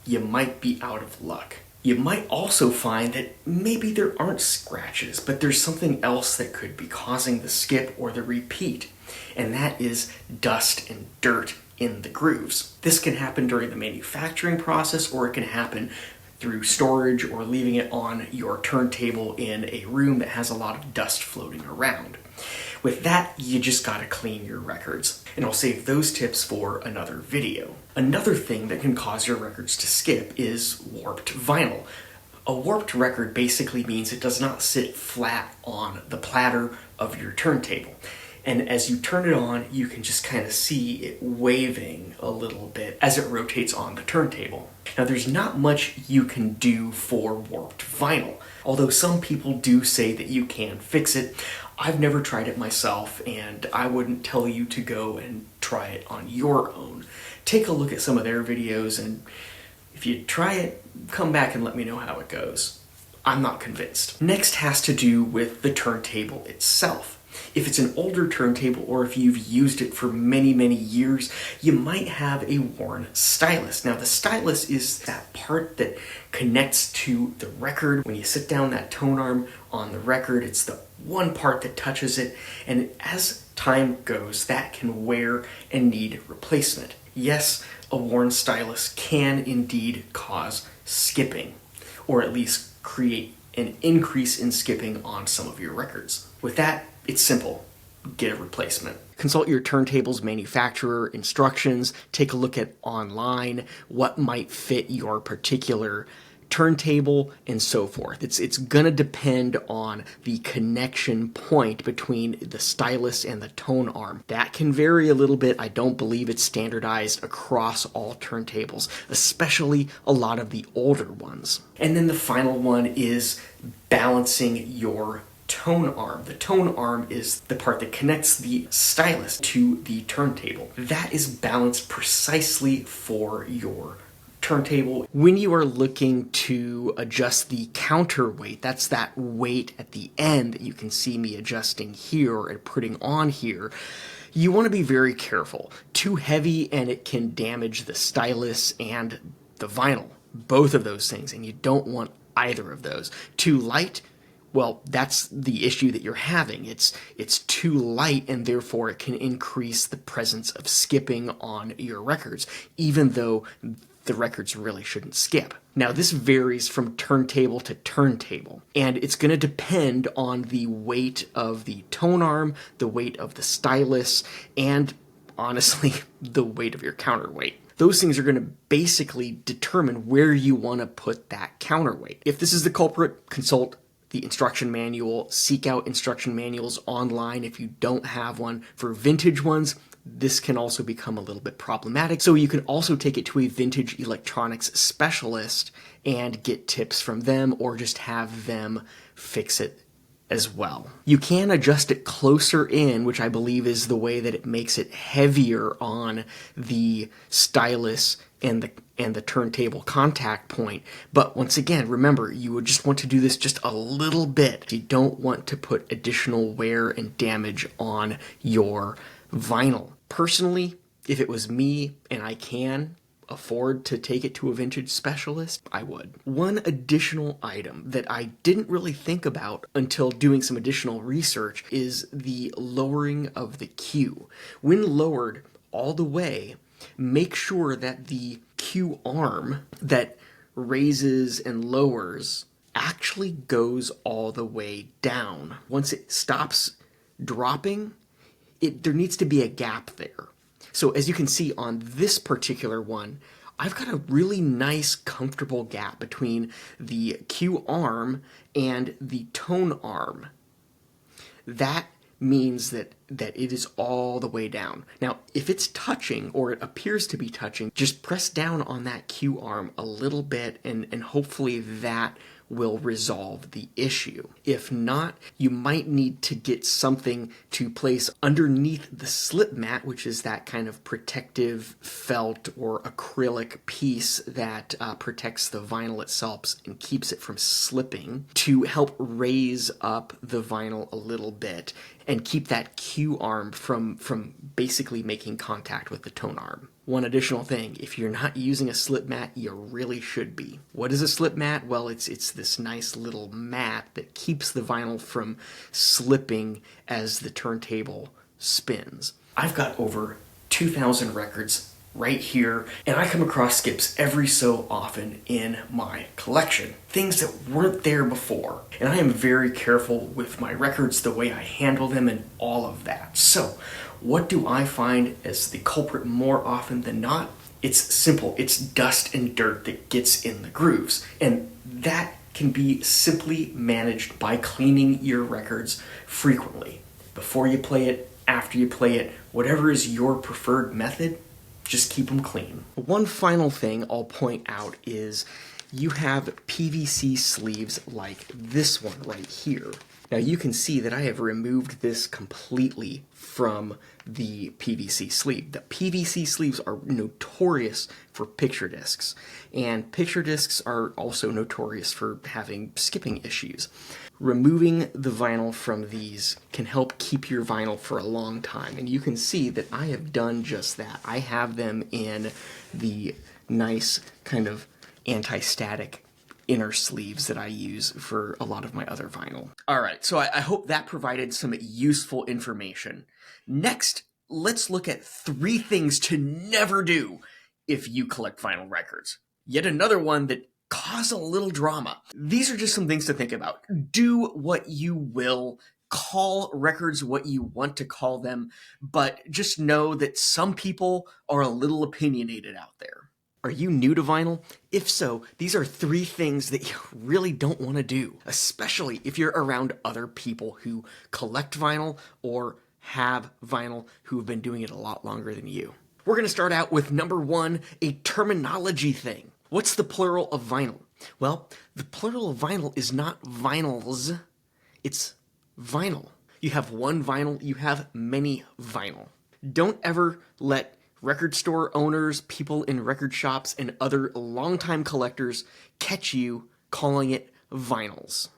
you might be out of luck. You might also find that maybe there aren't scratches, but there's something else that could be causing the skip or the repeat, and that is dust and dirt in the grooves. This can happen during the manufacturing process, or it can happen through storage or leaving it on your turntable in a room that has a lot of dust floating around. With that, you just gotta clean your records, and I'll save those tips for another video. Another thing that can cause your records to skip is warped vinyl. A warped record basically means it does not sit flat on the platter of your turntable. And as you turn it on, you can just kind of see it waving a little bit as it rotates on the turntable. Now, there's not much you can do for warped vinyl, although some people do say that you can fix it. I've never tried it myself, and I wouldn't tell you to go and try it on your own. Take a look at some of their videos, and if you try it, come back and let me know how it goes. I'm not convinced. Next has to do with the turntable itself. If it's an older turntable, or if you've used it for many, many years, you might have a worn stylus. Now, the stylus is that part that connects to the record. When you sit down that tone arm on the record. It's the one part that touches it, and as time goes, that can wear and need replacement. Yes, a worn stylus can indeed cause skipping, or at least create an increase in skipping on some of your records. With that, it's simple. Get a replacement. Consult your turntable's manufacturer instructions, take a look at online what might fit your particular turntable, and so forth. It's gonna depend on the connection point between the stylus and the tone arm. That can vary a little bit. I don't believe it's standardized across all turntables, especially a lot of the older ones. And then the final one is balancing your tone arm. The tone arm is the part that connects the stylus to the turntable. That is balanced precisely for your turntable. When you are looking to adjust the counterweight, that's that weight at the end that you can see me adjusting here and putting on here, you want to be very careful. Too heavy and it can damage the stylus and the vinyl, both of those things, and you don't want either of those. Too light, well, that's the issue that you're having. It's too light, and therefore it can increase the presence of skipping on your records, even though the records really shouldn't skip. Now, this varies from turntable to turntable, and it's going to depend on the weight of the tone arm, the weight of the stylus, and honestly, the weight of your counterweight. Those things are going to basically determine where you want to put that counterweight. If this is the culprit, consult the instruction manual. Seek out instruction manuals online if you don't have one. For vintage ones, this can also become a little bit problematic. So you can also take it to a vintage electronics specialist and get tips from them, or just have them fix it as well. You can adjust it closer in, which I believe is the way that it makes it heavier on the stylus and the turntable contact point. But once again, remember, you would just want to do this just a little bit. You don't want to put additional wear and damage on your vinyl. Personally, if it was me and I can afford to take it to a vintage specialist, I would. One additional item that I didn't really think about until doing some additional research is the lowering of the Q. When lowered all the way, make sure that the Q arm that raises and lowers actually goes all the way down. Once it stops dropping, there needs to be a gap there. So as you can see on this particular one, I've got a really nice, comfortable gap between the Q arm and the tone arm. That means that it is all the way down. Now, if it's touching, or it appears to be touching, just press down on that Q arm a little bit, and hopefully that will resolve the issue. If not, you might need to get something to place underneath the slip mat, which is that kind of protective felt or acrylic piece that protects the vinyl itself and keeps it from slipping, to help raise up the vinyl a little bit and keep that Q arm from basically making contact with the tone arm. One additional thing, if you're not using a slip mat, you really should be. What is a slip mat? Well, it's this nice little mat that keeps the vinyl from slipping as the turntable spins. I've got over 2,000 records right here, and I come across skips every so often in my collection. Things that weren't there before. And I am very careful with my records, the way I handle them, and all of that. So, what do I find as the culprit more often than not? It's simple. It's dust and dirt that gets in the grooves. And that can be simply managed by cleaning your records frequently. Before you play it, after you play it, whatever is your preferred method, just keep them clean. One final thing I'll point out is you have PVC sleeves like this one right here. Now you can see that I have removed this completely from the PVC sleeve. The PVC sleeves are notorious for picture discs, and picture discs are also notorious for having skipping issues. Removing the vinyl from these can help keep your vinyl for a long time, and you can see that I have done just that. I have them in the nice kind of anti-static inner sleeves that I use for a lot of my other vinyl. All right, so I hope that provided some useful information. Next, let's look at 3 things to never do if you collect vinyl records. Yet another one that cause a little drama. These are just some things to think about. Do what you will. Call records what you want to call them, but just know that some people are a little opinionated out there. Are you new to vinyl? If so, these are 3 things that you really don't want to do, especially if you're around other people who collect vinyl or have vinyl who have been doing it a lot longer than you. We're going to start out with number 1, a terminology thing. What's the plural of vinyl? Well, the plural of vinyl is not vinyls, it's vinyl. You have one vinyl, you have many vinyl. Don't ever let record store owners, people in record shops, and other longtime collectors catch you calling it vinyls.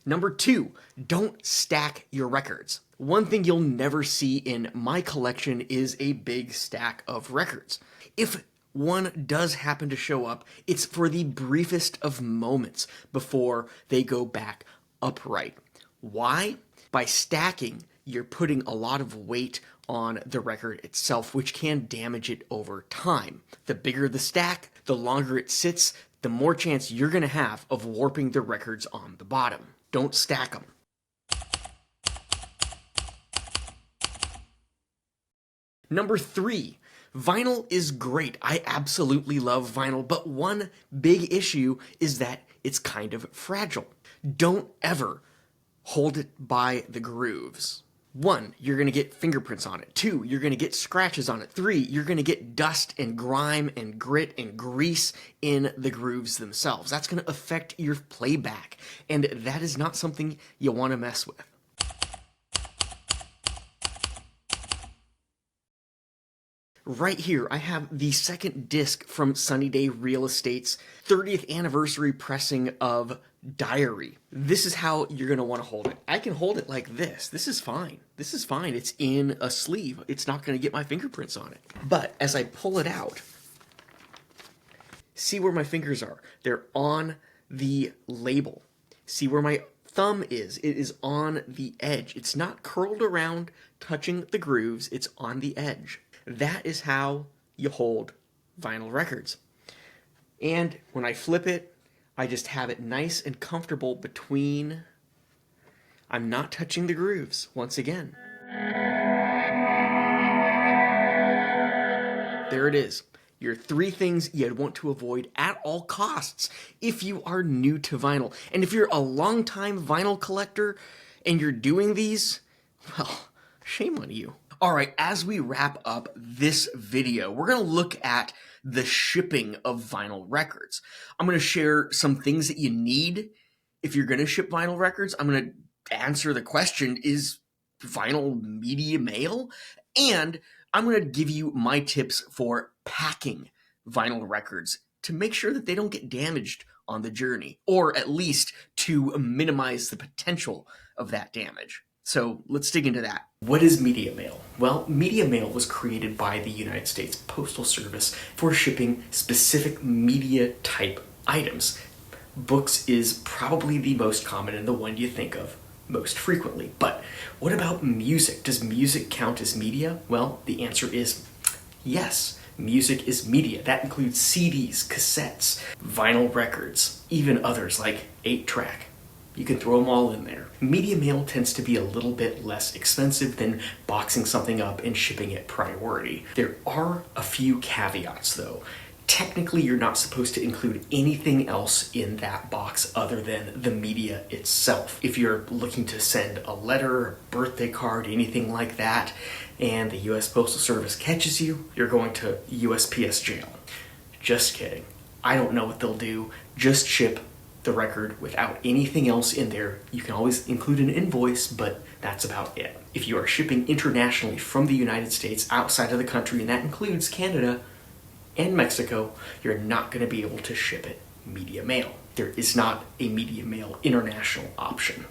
Number 2, don't stack your records. One thing you'll never see in my collection is a big stack of records. If one does happen to show up, it's for the briefest of moments before they go back upright. Why? By stacking, you're putting a lot of weight on the record itself, which can damage it over time. The bigger the stack, the longer it sits, the more chance you're going to have of warping the records on the bottom. Don't stack them. Number 3, vinyl is great. I absolutely love vinyl, but one big issue is that it's kind of fragile. Don't ever hold it by the grooves. 1, you're going to get fingerprints on it. 2, you're going to get scratches on it. 3, you're going to get dust and grime and grit and grease in the grooves themselves. That's going to affect your playback, and that is not something you want to mess with. Right here, I have the second disc from Sunny Day Real Estate's 30th anniversary pressing of Diary. This is how you're going to want to hold it. I can hold it like this. This is fine. This is fine. It's in a sleeve. It's not going to get my fingerprints on it. But as I pull it out, see where my fingers are. They're on the label. See where my thumb is. It is on the edge. It's not curled around, touching the grooves. It's on the edge. That is how you hold vinyl records. And when I flip it, I just have it nice and comfortable between. I'm not touching the grooves, once again. There it is. Your 3 things you'd want to avoid at all costs if you are new to vinyl. And if you're a longtime vinyl collector and you're doing these, well, shame on you. All right, as we wrap up this video, we're going to look at the shipping of vinyl records. I'm going to share some things that you need if you're going to ship vinyl records. I'm going to answer the question, is vinyl media mail? And I'm going to give you my tips for packing vinyl records to make sure that they don't get damaged on the journey, or at least to minimize the potential of that damage. So let's dig into that. What is media mail? Well, media mail was created by the United States Postal Service for shipping specific media type items. Books is probably the most common and the one you think of most frequently. But what about music? Does music count as media? Well, the answer is yes. Music is media. That includes CDs, cassettes, vinyl records, even others like 8-track. You can throw them all in there. Media mail tends to be a little bit less expensive than boxing something up and shipping it priority. There are a few caveats though. Technically, you're not supposed to include anything else in that box other than the media itself. If you're looking to send a letter, a birthday card, anything like that, and the US Postal Service catches you, you're going to USPS jail. Just kidding. I don't know what they'll do. Just ship the record without anything else in there. You can always include an invoice, but that's about it. If you are shipping internationally from the United States outside of the country, and that includes Canada and Mexico, you're not going to be able to ship it media mail. There is not a media mail international option.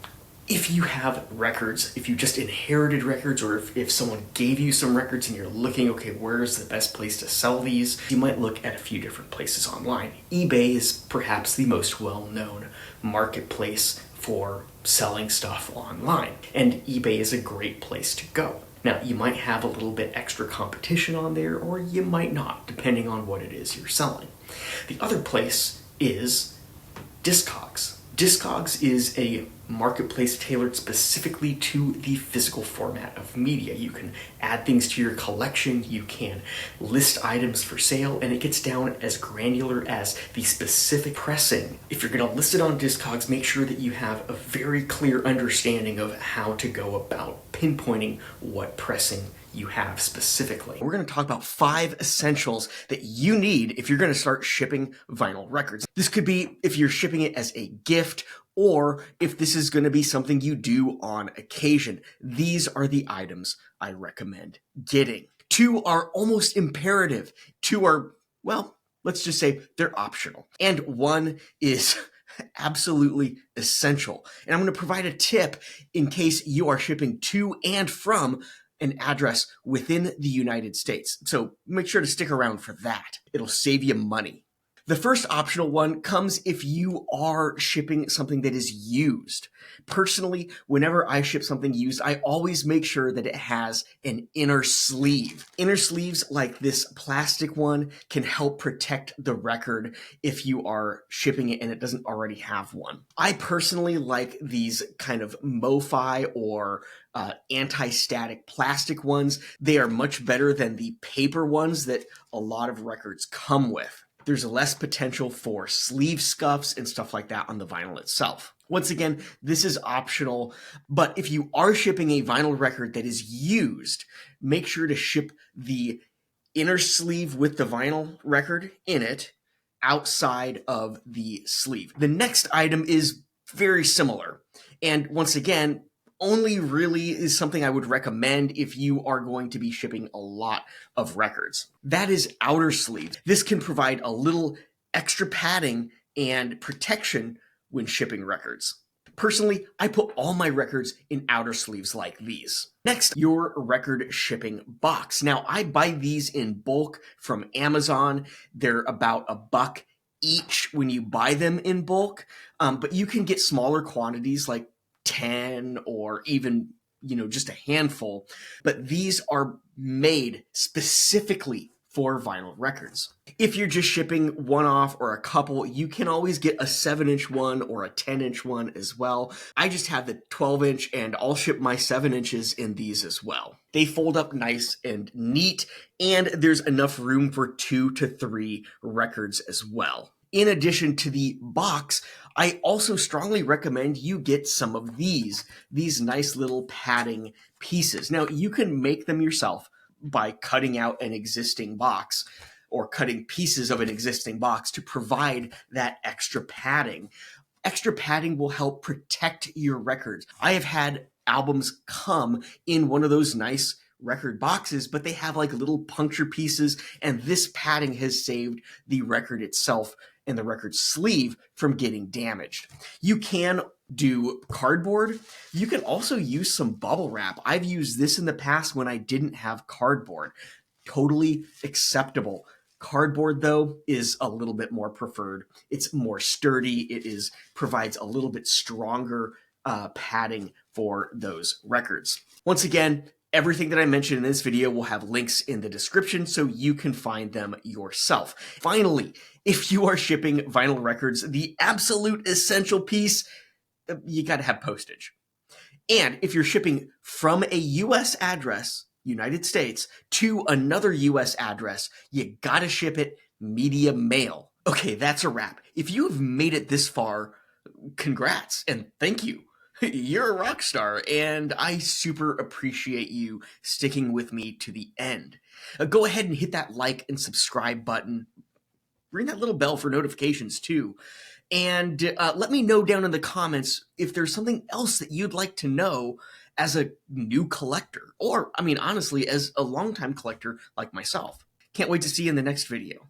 If you have records, if you just inherited records, or if someone gave you some records and you're looking, okay, where's the best place to sell these, you might look at a few different places online. eBay is perhaps the most well-known marketplace for selling stuff online, and eBay is a great place to go. Now, you might have a little bit extra competition on there, or you might not, depending on what it is you're selling. The other place is Discogs. Discogs is a marketplace tailored specifically to the physical format of media. You can add things to your collection, you can list items for sale, and it gets down as granular as the specific pressing. If you're going to list it on Discogs, make sure that you have a very clear understanding of how to go about pinpointing what pressing you have specifically. We're going to talk about 5 essentials that you need if you're going to start shipping vinyl records. This could be if you're shipping it as a gift, or if this is going to be something you do on occasion. These are the items I recommend getting. 2 are almost imperative. 2 are, well, let's just say they're optional. And 1 is absolutely essential. And I'm going to provide a tip in case you are shipping to and from an address within the United States. So make sure to stick around for that. It'll save you money. The first optional one comes if you are shipping something that is used. Personally, whenever I ship something used, I always make sure that it has an inner sleeve. Inner sleeves like this plastic one can help protect the record if you are shipping it and it doesn't already have one. I personally like these kind of MoFi or anti-static plastic ones. They are much better than the paper ones that a lot of records come with. There's less potential for sleeve scuffs and stuff like that on the vinyl itself. Once again, this is optional, but if you are shipping a vinyl record that is used, make sure to ship the inner sleeve with the vinyl record in it outside of the sleeve. The next item is very similar, and once again, only really is something I would recommend if you are going to be shipping a lot of records. That is outer sleeve. This can provide a little extra padding and protection when shipping records. Personally, I put all my records in outer sleeves like these. Next, your record shipping box. Now, I buy these in bulk from Amazon. They're about $1 each when you buy them in bulk, but you can get smaller quantities like 10 or even, just a handful, but these are made specifically for vinyl records. If you're just shipping one off or a couple, you can always get a 7-inch one or a 10-inch one as well. I just have the 12-inch and I'll ship my 7 inches in these as well. They fold up nice and neat, and there's enough room for 2 to 3 records as well. In addition to the box, I also strongly recommend you get some of these nice little padding pieces. Now, you can make them yourself by cutting out an existing box or cutting pieces of an existing box to provide that extra padding. Extra padding will help protect your records. I have had albums come in one of those nice record boxes, but they have like little puncture pieces, and this padding has saved the record itself and the record sleeve from getting damaged. You can do cardboard. You can also use some bubble wrap. I've used this in the past when I didn't have cardboard. Totally acceptable. Cardboard, though, is a little bit more preferred. It's more sturdy. It provides a little bit stronger padding for those records. Once again, everything that I mentioned in this video will have links in the description so you can find them yourself. Finally, if you are shipping vinyl records, the absolute essential piece, you got to have postage. And if you're shipping from a US address, United States, to another US address, you got to ship it media mail. Okay, that's a wrap. If you have made it this far, congrats and thank you. You're a rock star, and I super appreciate you sticking with me to the end. Go ahead and hit that like and subscribe button. Ring that little bell for notifications too. And let me know down in the comments if there's something else that you'd like to know as a new collector, or, honestly, as a longtime collector like myself. Can't wait to see you in the next video.